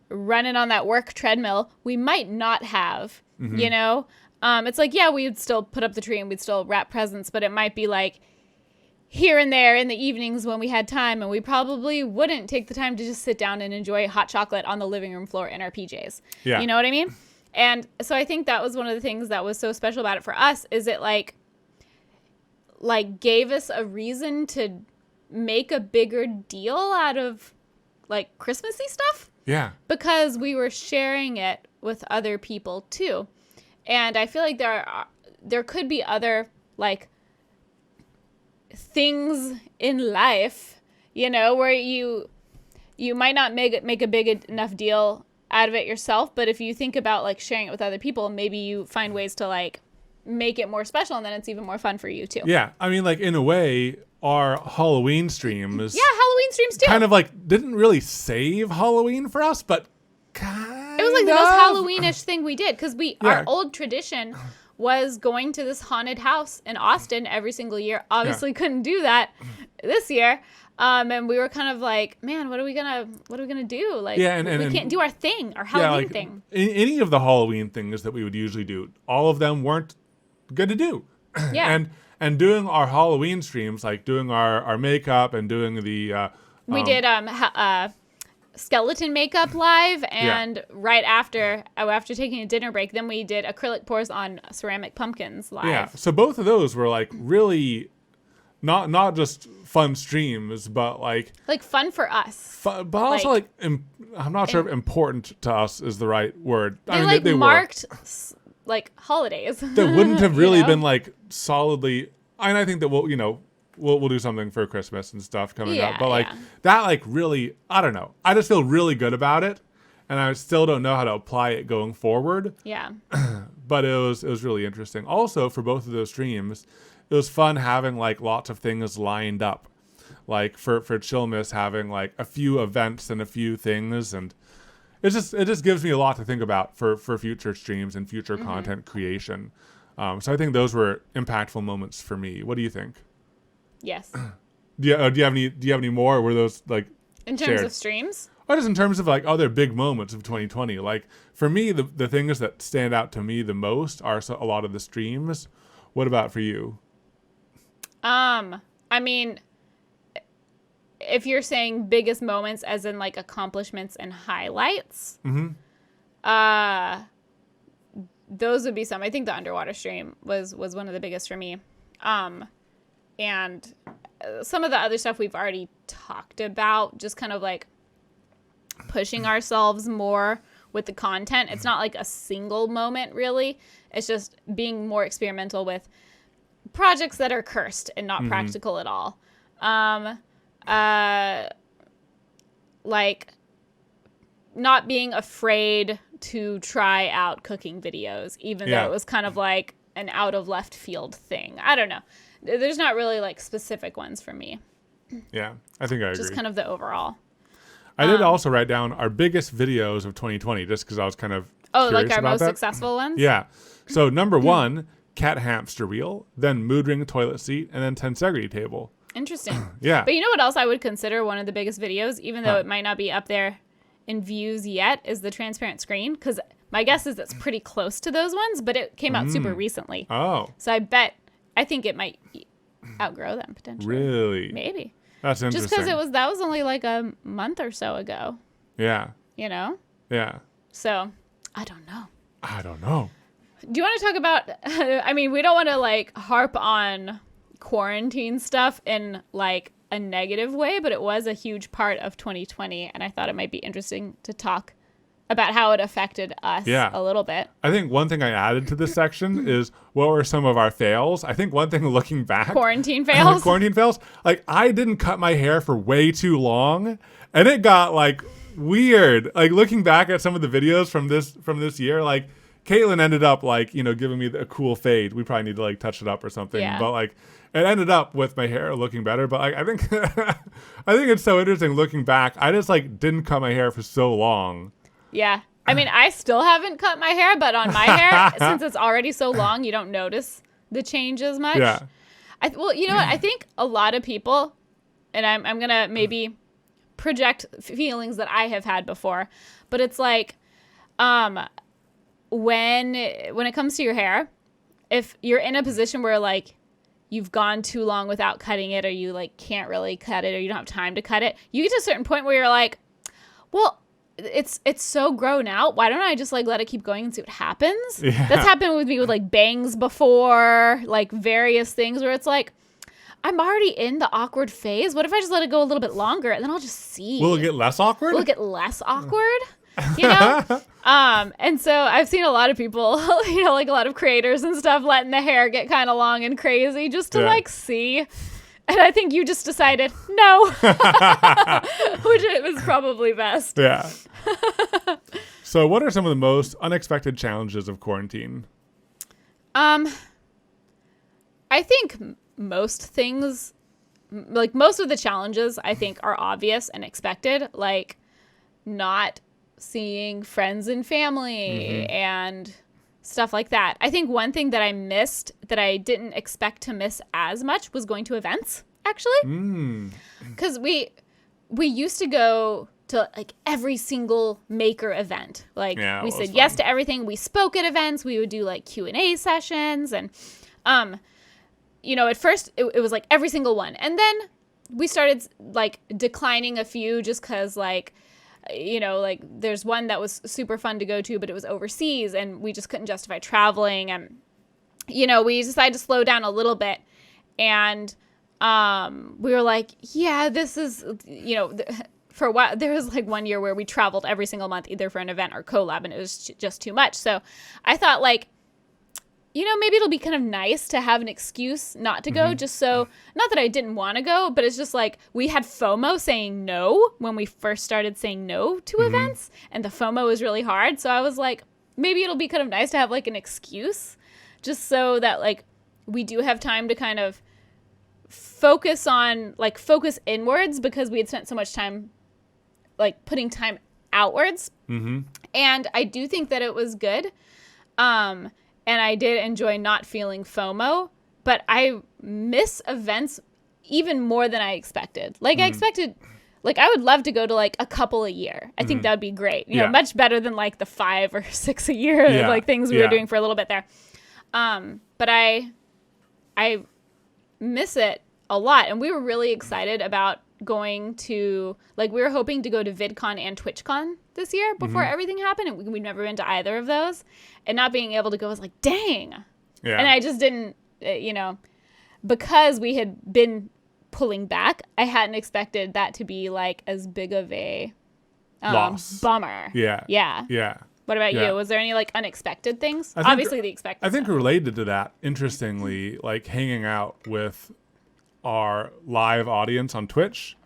running on that work treadmill, we might not have, you know? It's like, yeah, we'd still put up the tree and we'd still wrap presents, but it might be like here and there in the evenings when we had time, and we probably wouldn't take the time to just sit down and enjoy hot chocolate on the living room floor in our PJs. Yeah. You know what I mean? And so I think that was one of the things that was so special about it for us is it like gave us a reason to make a bigger deal out of like Christmassy stuff. yeah. Because we were sharing it with other people too. And I feel like there could be other like things in life, you know, where you might not make a big enough deal out of it yourself, but if you think about like sharing it with other people, maybe you find ways to like make it more special, and then it's even more fun for you too. Yeah. I mean, like in a way, our Halloween streams Halloween streams too. kind of like didn't really save Halloween for us, but kind It was like the of. most Halloweenish thing we did because Yeah. our old tradition was going to this haunted house in Austin every single year. Obviously couldn't do that this year. And we were kind of like, man, what are we gonna do? Like, we can't do our thing, our Halloween thing. Any of the Halloween things that we would usually do, all of them weren't good to do. Yeah. and doing our Halloween streams, like doing our makeup and doing the We did skeleton makeup live, and right after taking a dinner break, then we did acrylic pours on ceramic pumpkins live. Yeah. So both of those were like really not just fun streams, but like fun for us. but also like I'm not sure if important to us is the right word. They marked like holidays. That wouldn't have really you know? been like solidly. And I think that we'll do something for Christmas and stuff coming up. But like that, like really, I don't know. I just feel really good about it, and I still don't know how to apply it going forward. Yeah. But it was really interesting. Also, for both of those streams, it was fun having like lots of things lined up. Like for Chillmas, having like a few events and a few things, and it just gives me a lot to think about for future streams and future content creation. So I think those were impactful moments for me. What do you think? Yes. Do you have any more? Or were those like In terms shared? of streams? Or just in terms of like other big moments of 2020? Like for me, the things that stand out to me the most are a lot of the streams. What about for you? I mean, if you're saying biggest moments as in like accomplishments and highlights, those would be some. I think the underwater stream was one of the biggest for me. And some of the other stuff we've already talked about, just kind of like pushing ourselves more with the content. It's not like a single moment really. It's just being more experimental with projects that are cursed and not practical at all. Like not being afraid to try out cooking videos, even though it was kind of like an out of left field thing. I don't know. There's not really like specific ones for me. Yeah, I think I agree. Just kind of the overall. I did also write down our biggest videos of 2020 just because I was kind of curious like our about most that. successful ones? Yeah. So number one, cat hamster wheel, then mood ring toilet seat, and then tensegrity table. Interesting. Yeah. But you know what else I would consider one of the biggest videos, even though it might not be up there in views yet, is the transparent screen? Because my guess is it's pretty close to those ones, but it came out super recently. Oh. So I think it might outgrow them potentially. Really? Maybe. That's interesting. Just because that was only like a month or so ago. Yeah. You know? Yeah. So I don't know. I don't know. Do you want to talk about, I mean, we don't want to like harp on quarantine stuff in like a negative way, but it was a huge part of 2020. And I thought it might be interesting to talk about how it affected us a little bit. I think one thing I added to this section is what were some of our fails. I think one thing looking back. Quarantine fails. Quarantine fails. Like I didn't cut my hair for way too long and it got like weird. Like looking back at some of the videos from this year, like Katelyn ended up like, you know, giving me a cool fade. We probably need to like touch it up or something. Yeah. But like it ended up with my hair looking better. But like, I think it's so interesting looking back. I just like didn't cut my hair for so long. Yeah. I mean, I still haven't cut my hair, but on my hair, since it's already so long, you don't notice the change as much. Yeah. Well, you know what? I think a lot of people, and I'm going to maybe project feelings that I have had before, but it's like when it comes to your hair, if you're in a position where like you've gone too long without cutting it or you like can't really cut it or you don't have time to cut it, you get to a certain point where you're like, well, it's so grown out. Why don't I just like let it keep going and see what happens? Yeah. That's happened with me with like bangs before, like various things where it's like, I'm already in the awkward phase. What if I just let it go a little bit longer and then I'll just see? Will it get less awkward? Will it get less awkward? You know? And so I've seen a lot of people, you know, like a lot of creators and stuff letting the hair get kind of long and crazy just to like see. And I think you just decided no, which it was probably best. Yeah. So what are some of the most unexpected challenges of quarantine? I think most things, like most of the challenges, I think are obvious and expected, like not seeing friends and family and stuff like that. I think one thing that I missed that I didn't expect to miss as much was going to events, actually. Because we used to go to like every single maker event. Like we said yes to everything. We spoke at events. We would do like Q&A sessions. And, you know, at first it was like every single one. And then we started like declining a few just because like, you know, like there's one that was super fun to go to, but it was overseas and we just couldn't justify traveling. And, you know, we decided to slow down a little bit. And we were like, yeah, this is, you know, for a while, there was like one year where we traveled every single month, either for an event or collab, and it was just too much. So I thought like, you know, maybe it'll be kind of nice to have an excuse not to go, just so, not that I didn't want to go, but it's just like we had FOMO saying no when we first started saying no to events, and the FOMO was really hard. So I was like, maybe it'll be kind of nice to have like an excuse just so that like we do have time to kind of focus inwards, because we had spent so much time like putting time outwards. And I do think that it was good. And I did enjoy not feeling FOMO, but I miss events even more than I expected. Like I expected, like I would love to go to like a couple a year. I think that would be great. You know, much better than like the 5 or 6 a year, like things we were doing for a little bit there. But I miss it a lot. And we were really excited about going to, like we were hoping to go to VidCon and TwitchCon this year before everything happened, and we'd never been to either of those, and not being able to go was like, dang. And I just didn't, you know, because we had been pulling back, I hadn't expected that to be like as big of a bummer. Yeah. What about you? Was there any like unexpected things? Obviously the expected I think stuff. Related to that, interestingly, like hanging out with our live audience on Twitch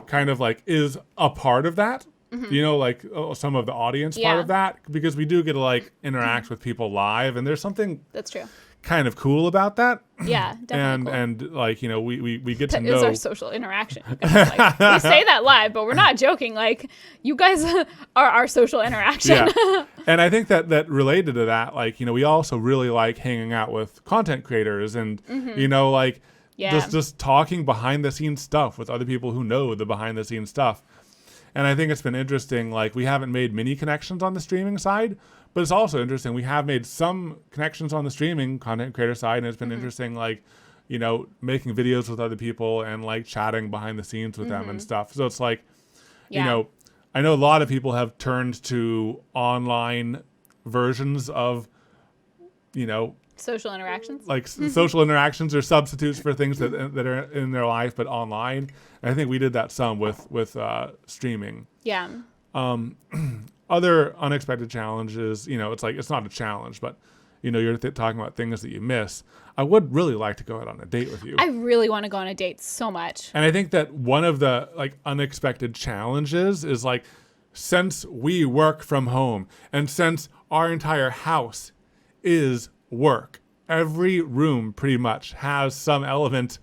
kind of like is a part of that. You know, like some of the audience part of that, because we do get to like interact with people live, and there's something that's true kind of cool about that. Yeah, definitely. And like, you know, we get to know. That is our social interaction. Like, we say that live, but we're not joking. Like, you guys are our social interaction. Yeah. And I think that related to that, like, you know, we also really like hanging out with content creators and, you know, like just talking behind the scenes stuff with other people who know the behind the scenes stuff. And I think it's been interesting, like we haven't made many connections on the streaming side, but it's also interesting. We have made some connections on the streaming content creator side, and it's been interesting, like, you know, making videos with other people and like chatting behind the scenes with them and stuff. So it's like, you know, I know a lot of people have turned to online versions of Social interactions. like social interactions or substitutes for things that are in their life, but online. And I think we did that some with streaming. Yeah. Other unexpected challenges, it's not a challenge, but you're talking about things that you miss. I would really like to go out on a date with you. I really want to go on a date so much. And I think that one of the unexpected challenges is since we work from home and since our entire house is work, every room pretty much has some element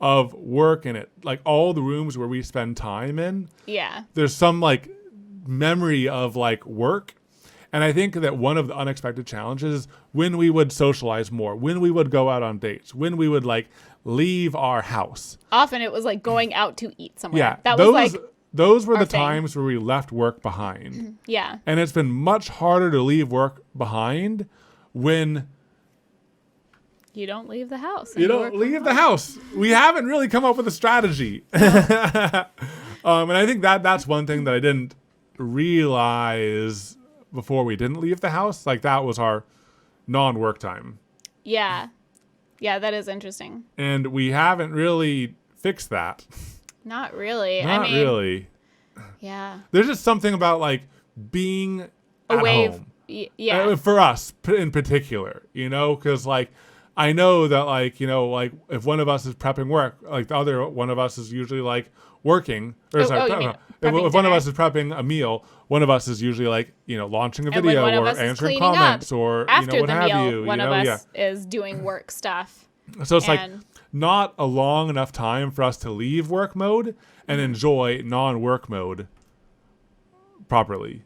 of work in it. Like all the rooms where we spend time in, there's some memory of work. And I think that one of the unexpected challenges is when we would socialize more, when we would go out on dates, when we would leave our house. Often it was going out to eat somewhere. Yeah, that those were the thing. times where we left work behind. Yeah. And it's been much harder to leave work behind when you don't leave the house. You don't leave the house. We haven't really come up with a strategy. And I think that's one thing that I didn't realize before we didn't leave the house. That was our non-work time. Yeah. Yeah, that is interesting. And we haven't really fixed that. Not really. Not really. Yeah. There's just something about being away at home. Yeah. For us in particular, because I know that if one of us is prepping work, the other one of us is usually working. Or if one of us is prepping a meal, one of us is usually launching a video or answering comments or after what the have meal, you. One of us is doing work stuff. So it's not a long enough time for us to leave work mode and enjoy non-work mode properly.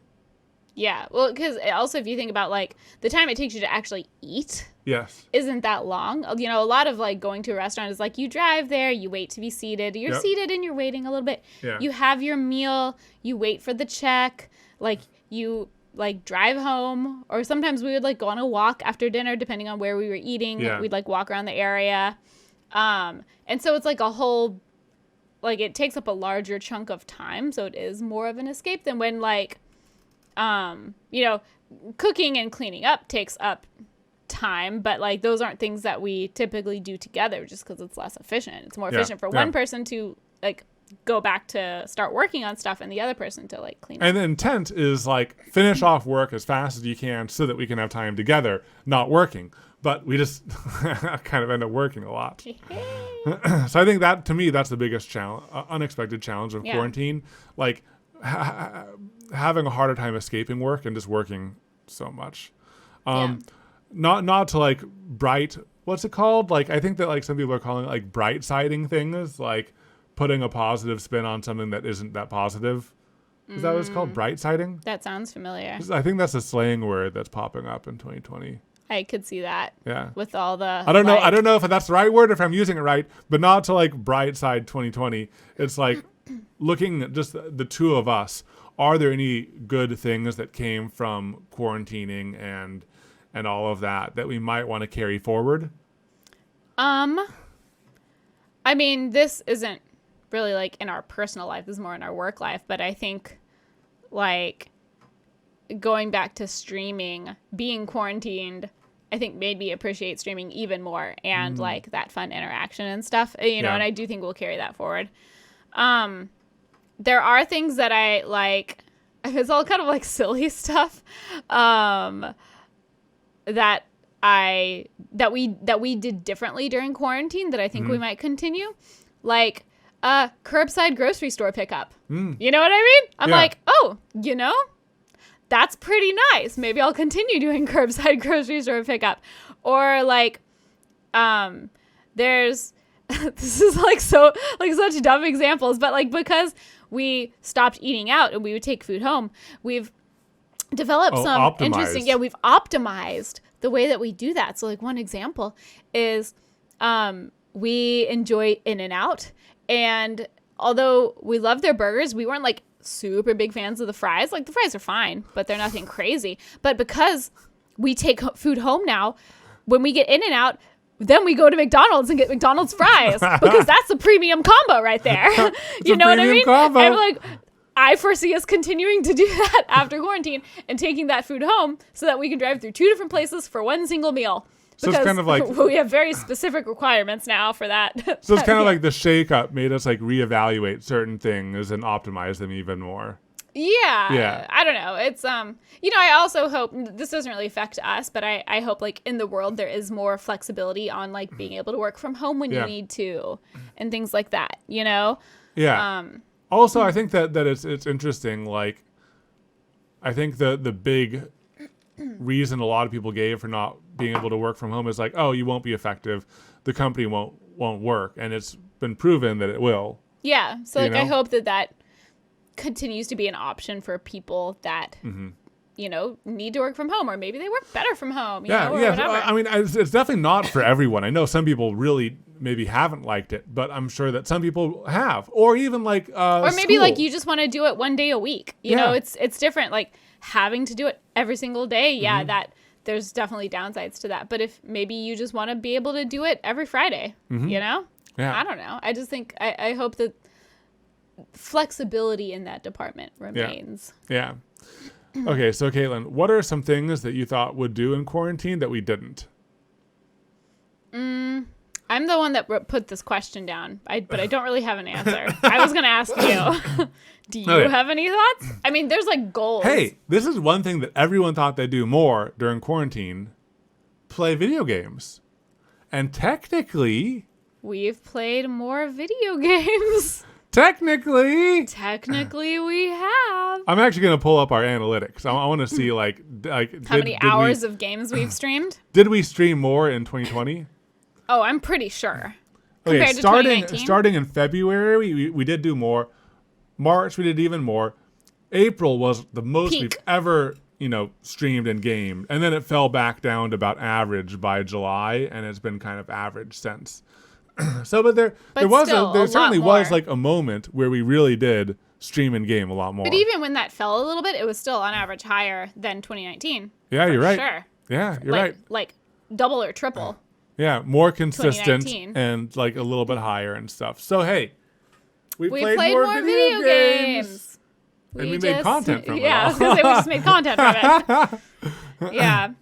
Yeah, well, because also if you think about the time it takes you to actually eat, yes, isn't that long. A lot of going to a restaurant is you drive there, you wait to be seated, you're seated and you're waiting a little bit. Yeah. You have your meal, you wait for the check, you drive home, or sometimes we would go on a walk after dinner depending on where we were eating. Yeah. We'd walk around the area, and so it's a whole it takes up a larger chunk of time, so it is more of an escape than when cooking and cleaning up takes up time, but those aren't things that we typically do together just because it's less efficient. It's more efficient for one person to go back to start working on stuff and the other person to clean up. And the intent is finish off work as fast as you can so that we can have time together, not working. But we just kind of end up working a lot. So I think that, to me, that's the biggest challenge, unexpected challenge of quarantine. Having a harder time escaping work and just working so much. Not to bright, what's it called? I think that some people are calling it bright siding things, putting a positive spin on something that isn't that positive. Is that what it's called? Bright siding? That sounds familiar. I think that's a slang word that's popping up in 2020. I could see that. Yeah. With all the I don't know if that's the right word or if I'm using it right, but not to bright side 2020. It's looking at just the two of us. Are there any good things that came from quarantining and all of that we might want to carry forward? I mean, this isn't really in our personal life. This is more in our work life. But I think going back to streaming, being quarantined, I think made me appreciate streaming even more and that fun interaction and stuff, and I do think we'll carry that forward. There are things that I like. It's all kind of silly stuff that we did differently during quarantine that I think we might continue, curbside grocery store pickup. You know what I mean? I'm that's pretty nice. Maybe I'll continue doing curbside grocery store pickup. Or there's this is such dumb examples, but because we stopped eating out and we would take food home, we've developed some optimized. interesting, we've optimized the way that we do that. So one example is we enjoy In-N-Out, and although we love their burgers, we weren't super big fans of the fries. The fries are fine, but they're nothing crazy. But because we take food home now, when we get In-N-Out, then we go to McDonald's and get McDonald's fries because that's the premium combo right there. You know what I mean? Combo. And I foresee us continuing to do that after quarantine and taking that food home so that we can drive through 2 different places for one single meal. So it's kind of like we have very specific requirements now for that. So it's kind of like the shake-up made us like reevaluate certain things and optimize them even more. Yeah. I don't know. It's I also hope this doesn't really affect us, but I hope like in the world there is more flexibility on like being able to work from home when you need to and things like that, Yeah. Also, I think that it's interesting. Like, I think the big reason a lot of people gave for not being able to work from home is like, oh, you won't be effective. The company won't work, and it's been proven that it will. Yeah. So like, I hope that continues to be an option for people that need to work from home, or maybe they work better from home. Or whatever. I mean, it's definitely not for everyone. I know some people really maybe haven't liked it, but I'm sure that some people have, or even like, or maybe school. like you just want to do it one day a week. You know, it's different. Like having to do it every single day. Yeah, that there's definitely downsides to that. But if maybe you just want to be able to do it every Friday, Yeah. I don't know. I just think I hope that flexibility in that department remains. Yeah. Okay, so Katelyn, what are some things that you thought would do in quarantine that we didn't? I'm the one that put this question down, but I don't really have an answer. I was going to ask you. Do you have any thoughts? I mean, there's like goals. Hey, this is one thing that everyone thought they'd do more during quarantine. Play video games. And technically... we've played more video games. Technically, we have. I'm actually going to pull up our analytics. I want to see like how many hours of games we've streamed. Did we stream more in 2020? Oh, I'm pretty sure. Okay, Compared to 2019? starting in February, we did do more. March, we did even more. April was the most we've ever, streamed and gamed. And then it fell back down to about average by July, and it's been kind of average since. So, but there certainly was like a moment where we really did stream and game a lot more. But even when that fell a little bit, it was still on average higher than 2019. Yeah, you're right. Sure. Yeah, you're right. Like double or triple. Yeah, more consistent and like a little bit higher and stuff. So hey, we played more video games. And we made content from it. Yeah, I was gonna say we just made content from it. Yeah.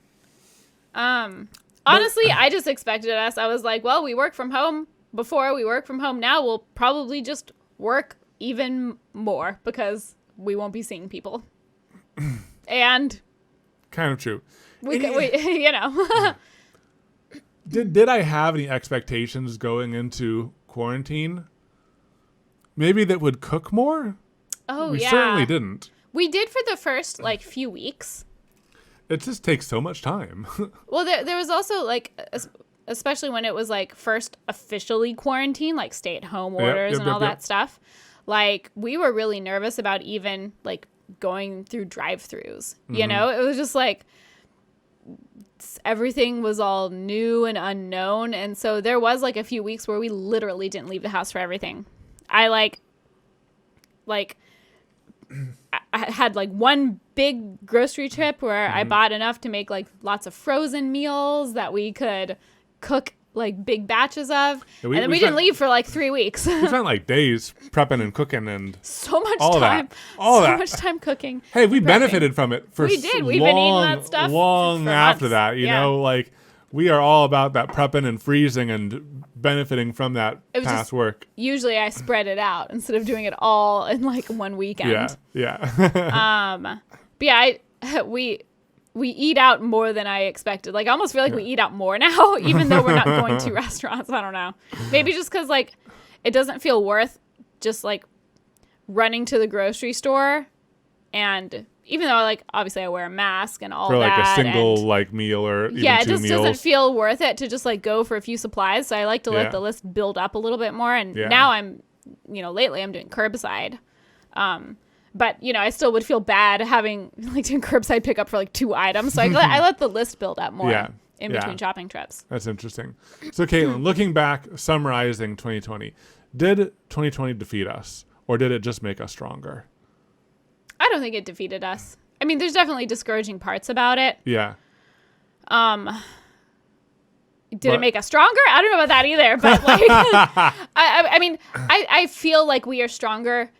Honestly, I just expected us. I was like, well, we work from home before, we work from home now. We'll probably just work even more because we won't be seeing people. And kind of true. Did I have any expectations going into quarantine? Maybe that would cook more? Oh, we certainly didn't. We did for the first few weeks. It just takes so much time. Well, there was also especially when it was first officially quarantine, stay-at-home orders and all that stuff. We were really nervous about even going through drive-thrus. You know, it was just everything was all new and unknown, and so there was a few weeks where we literally didn't leave the house for everything. I had one big grocery trip where I bought enough to make lots of frozen meals that we could cook big batches of. Yeah, and then we didn't leave for 3 weeks. We spent days prepping and cooking and so much all time. That. Much time cooking. Hey, we benefited from it for we did. We've been eating that stuff long for after months. that. You know, we are all about that prepping and freezing and benefiting from that past work. Usually I spread it out instead of doing it all in one weekend. Yeah. But yeah, we eat out more than I expected. I almost feel we eat out more now, even though we're not going to restaurants. I don't know. Maybe just because it doesn't feel worth just running to the grocery store, and even though obviously I wear a mask and all for that, a single meal or even it two just meals. Doesn't feel worth it to just go for a few supplies. So I like to let the list build up a little bit more. And now I'm, lately I'm doing curbside. But I still would feel bad having doing curbside pickup for 2 items. So I let the list build up more in between shopping trips. That's interesting. So Katelyn, looking back, summarizing 2020, did 2020 defeat us, or did it just make us stronger? I don't think it defeated us. I mean, there's definitely discouraging parts about it. Yeah. Did it make us stronger? I don't know about that either. But I mean, I feel we are stronger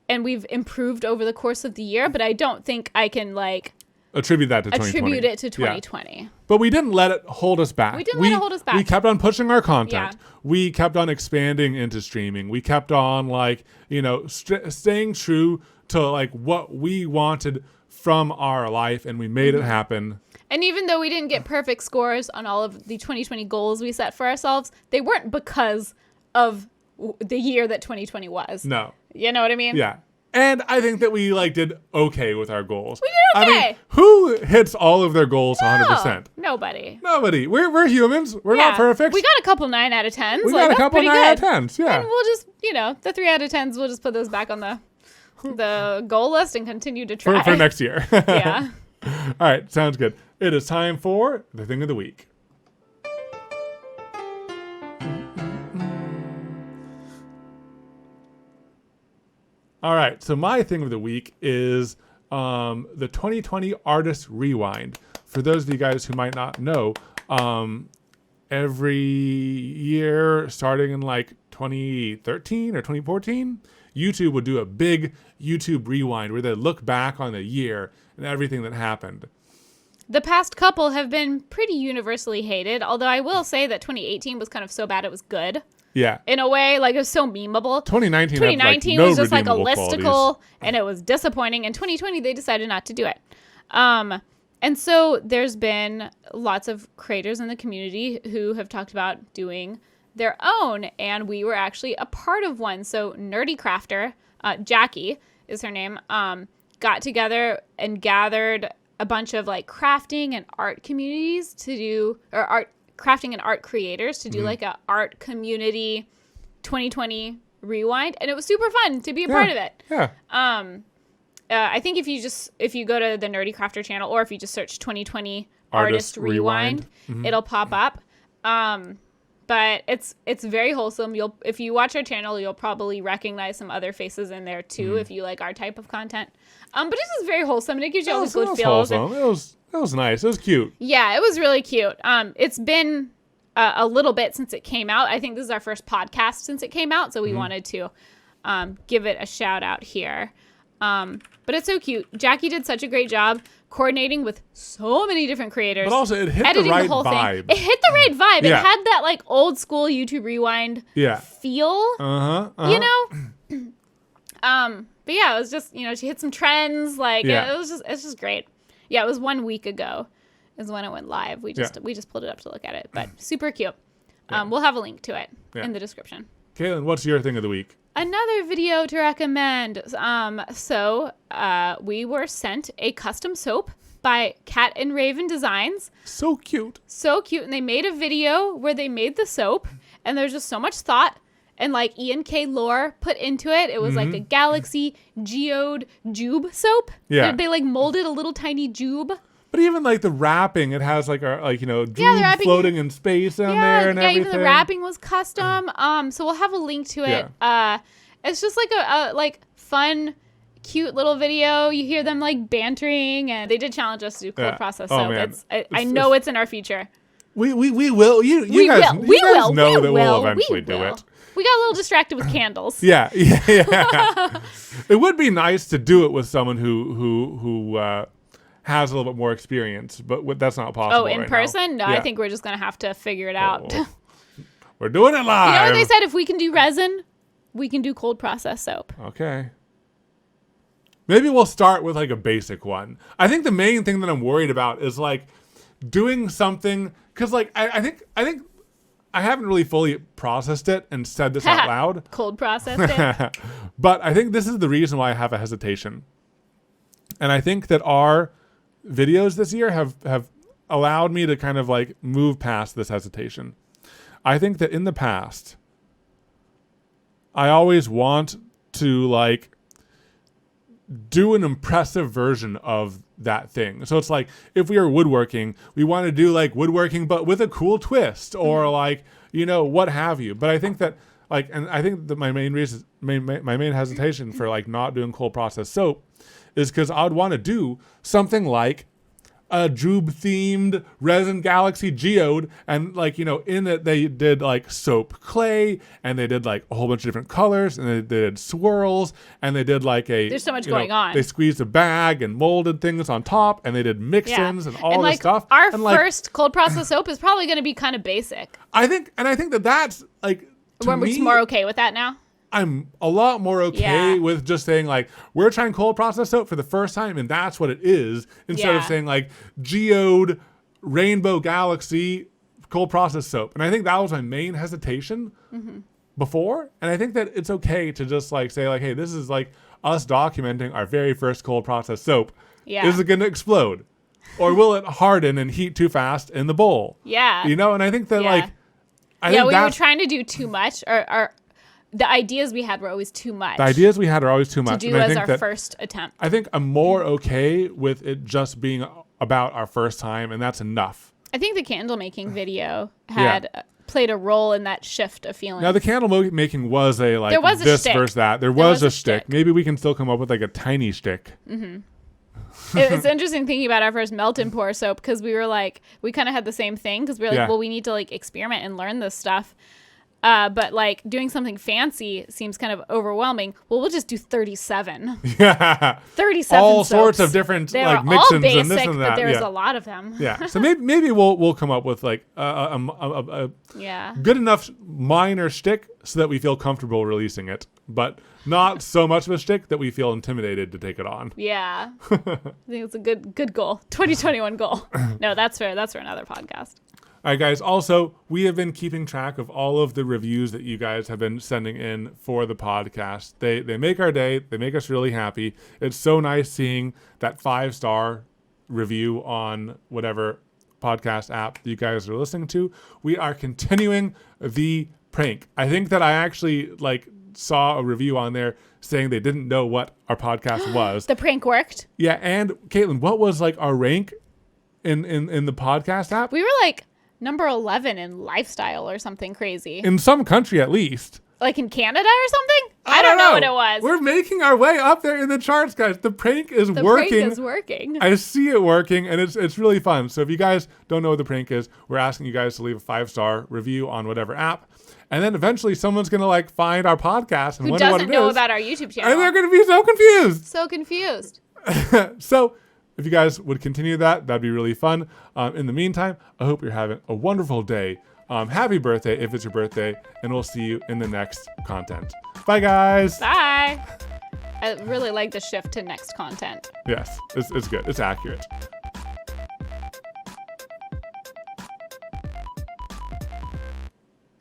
and we've improved over the course of the year, but I don't think I can like attribute that to 2020. Attribute it to 2020. Yeah. But we didn't let it hold us back. We didn't let it hold us back. We kept on pushing our content. Yeah. We kept on expanding into streaming. We kept on like, staying true to like what we wanted from our life, and we made it happen. And even though we didn't get perfect scores on all of the 2020 goals we set for ourselves, they weren't because of the year that 2020 was. No. You know what I mean? Yeah. And I think that we like did okay with our goals. We did okay. I mean, who hits all of their goals 100%? Nobody. Nobody. We're humans. We're not perfect. We got a couple 9 out of 10s. We got a couple 9 out of 10s. Yeah. And we'll just, the 3 out of 10s, we'll just put those back on the goal list and continue to try. For next year. Yeah. All right. Sounds good. It is time for the thing of the week. All right, so my thing of the week is the 2020 Artist Rewind. For those of you guys who might not know, every year starting in like 2013 or 2014, YouTube would do a big YouTube rewind where they look back on the year and everything that happened. The past couple have been pretty universally hated, although I will say that 2018 was kind of so bad it was good. Yeah. In a way, like it was so memeable. 2019 was just like a listicle qualities. And it was disappointing. In 2020, they decided not to do it. And so there's been lots of creators in the community who have talked about doing their own. And we were actually a part of one. So Nerdy Crafter, Jackie is her name, got together and gathered a bunch of like crafting and art communities to do, or crafting and art creators to do like a art community 2020 rewind, and it was super fun to be a part of it. Yeah. I think if you go to the Nerdy Crafter channel, or if you just search 2020 Artist Rewind, it'll pop up. But it's very wholesome. If you watch our channel, you'll probably recognize some other faces in there too, if you like our type of content. But this is very wholesome, and it gives you all these good feels. It was nice. It was cute. Yeah, it was really cute. It's been a little bit since it came out. I think this is our first podcast since it came out, so we wanted to give it a shout out here. But it's so cute. Jackie did such a great job coordinating with so many different creators. But also, it hit the right vibe. It hit the right vibe. Yeah. It had that like old school YouTube Rewind feel. You know? But yeah, it was just, she hit some trends. Like it's just great. Yeah, it was 1 week ago is when it went live. We just pulled it up to look at it, but super cute. We'll have a link to it in the description. Katelyn, what's your thing of the week? Another video to recommend. So we were sent a custom soap by Cat and Raven Designs. So cute. So cute. And they made a video where they made the soap, and there's just so much thought and like E&K lore put into it. It was like a galaxy geode jube soap. Yeah. They like molded a little tiny jube. But even like the wrapping, it has like jube floating in space down there and everything. Even the wrapping was custom. So we'll have a link to it. Yeah. It's just like a like fun, cute little video. You hear them like bantering, and they did challenge us to do cold process soap. I know it's in our future. We will. You guys know that we'll eventually do it. We got a little distracted with candles. Yeah. It would be nice to do it with someone who has a little bit more experience, but that's not possible. Oh, in person? No, I think we're just gonna have to figure it out. We're doing it live. You know what they said? If we can do resin, we can do cold process soap. Okay. Maybe we'll start with like a basic one. I think the main thing that I'm worried about is like doing something, because like I think I haven't really fully processed it and said this out loud. Cold processed it. But I think this is the reason why I have a hesitation. And I think that our videos this year have allowed me to kind of like move past this hesitation. I think that in the past, I always want to like do an impressive version of that thing. So it's like, if we are woodworking, we want to do like woodworking, but with a cool twist or like, what have you. But I think that like, and I think that my main reason, my main hesitation for like not doing cold process soap is because I would want to do something like a Jube themed resin galaxy geode, and like, you know, in it they did like soap clay, and they did like a whole bunch of different colors, and they did swirls, and they did like there's so much going on. They squeezed a bag and molded things on top, and they did mix-ins and all this stuff. Our and first cold process soap is probably going to be kind of basic. I think that that's like, We're more okay with that now. I'm a lot more okay with just saying like, we're trying cold process soap for the first time, and that's what it is, instead of saying like geode rainbow galaxy cold process soap. And I think that was my main hesitation before. And I think that it's okay to just like say like, hey, this is like us documenting our very first cold process soap. Yeah. Is it going to explode? Or will it harden and heat too fast in the bowl? Yeah. You know, and I think that like, we were trying to do too much, or the ideas we had were always too much. The ideas we had are always too much. To do as our first attempt. I think I'm more okay with it just being about our first time, and that's enough. I think the candle making video had played a role in that shift of feeling. Now the candle making was a like, there was this a versus that. There was a shtick. Maybe we can still come up with like a tiny shtick. It's interesting thinking about our first melt and pour soap, because we were like, we kind of had the same thing, because we were like, well, we need to like experiment and learn this stuff. But like doing something fancy seems kind of overwhelming. Well, we'll just do 37. Yeah. 37 all soaps. sorts of different they like were all mix-ins basic, and this and that. But there's a lot of them. Yeah. So maybe we'll come up with like a good enough minor shtick so that we feel comfortable releasing it, but not so much of a shtick that we feel intimidated to take it on. Yeah. I think it's a good goal. 2021 goal. No, that's fair. That's for another podcast. All right, guys. Also, we have been keeping track of all of the reviews that you guys have been sending in for the podcast. They make our day. They make us really happy. It's so nice seeing that 5-star review on whatever podcast app you guys are listening to. We are continuing the prank. I think that I actually like saw a review on there saying they didn't know what our podcast was. The prank worked. Yeah, and Katelyn, what was like our rank in the podcast app? We were like number 11 in lifestyle or something crazy. In some country at least. Like in Canada or something? I don't know what it was. We're making our way up there in the charts, guys. The prank is working. The prank is working. I see it working, and it's really fun. So if you guys don't know what the prank is, we're asking you guys to leave a 5-star review on whatever app. And then eventually someone's going to like find our podcast and wonder what it is. Who doesn't know about our YouTube channel. And they're going to be so confused. So confused. So if you guys would continue that'd be really fun. In the meantime, I hope you're having a wonderful day. Happy birthday if it's your birthday, and we'll see you in the next content. Bye, guys. Bye. I really like the shift to next content. Yes, it's good. It's accurate.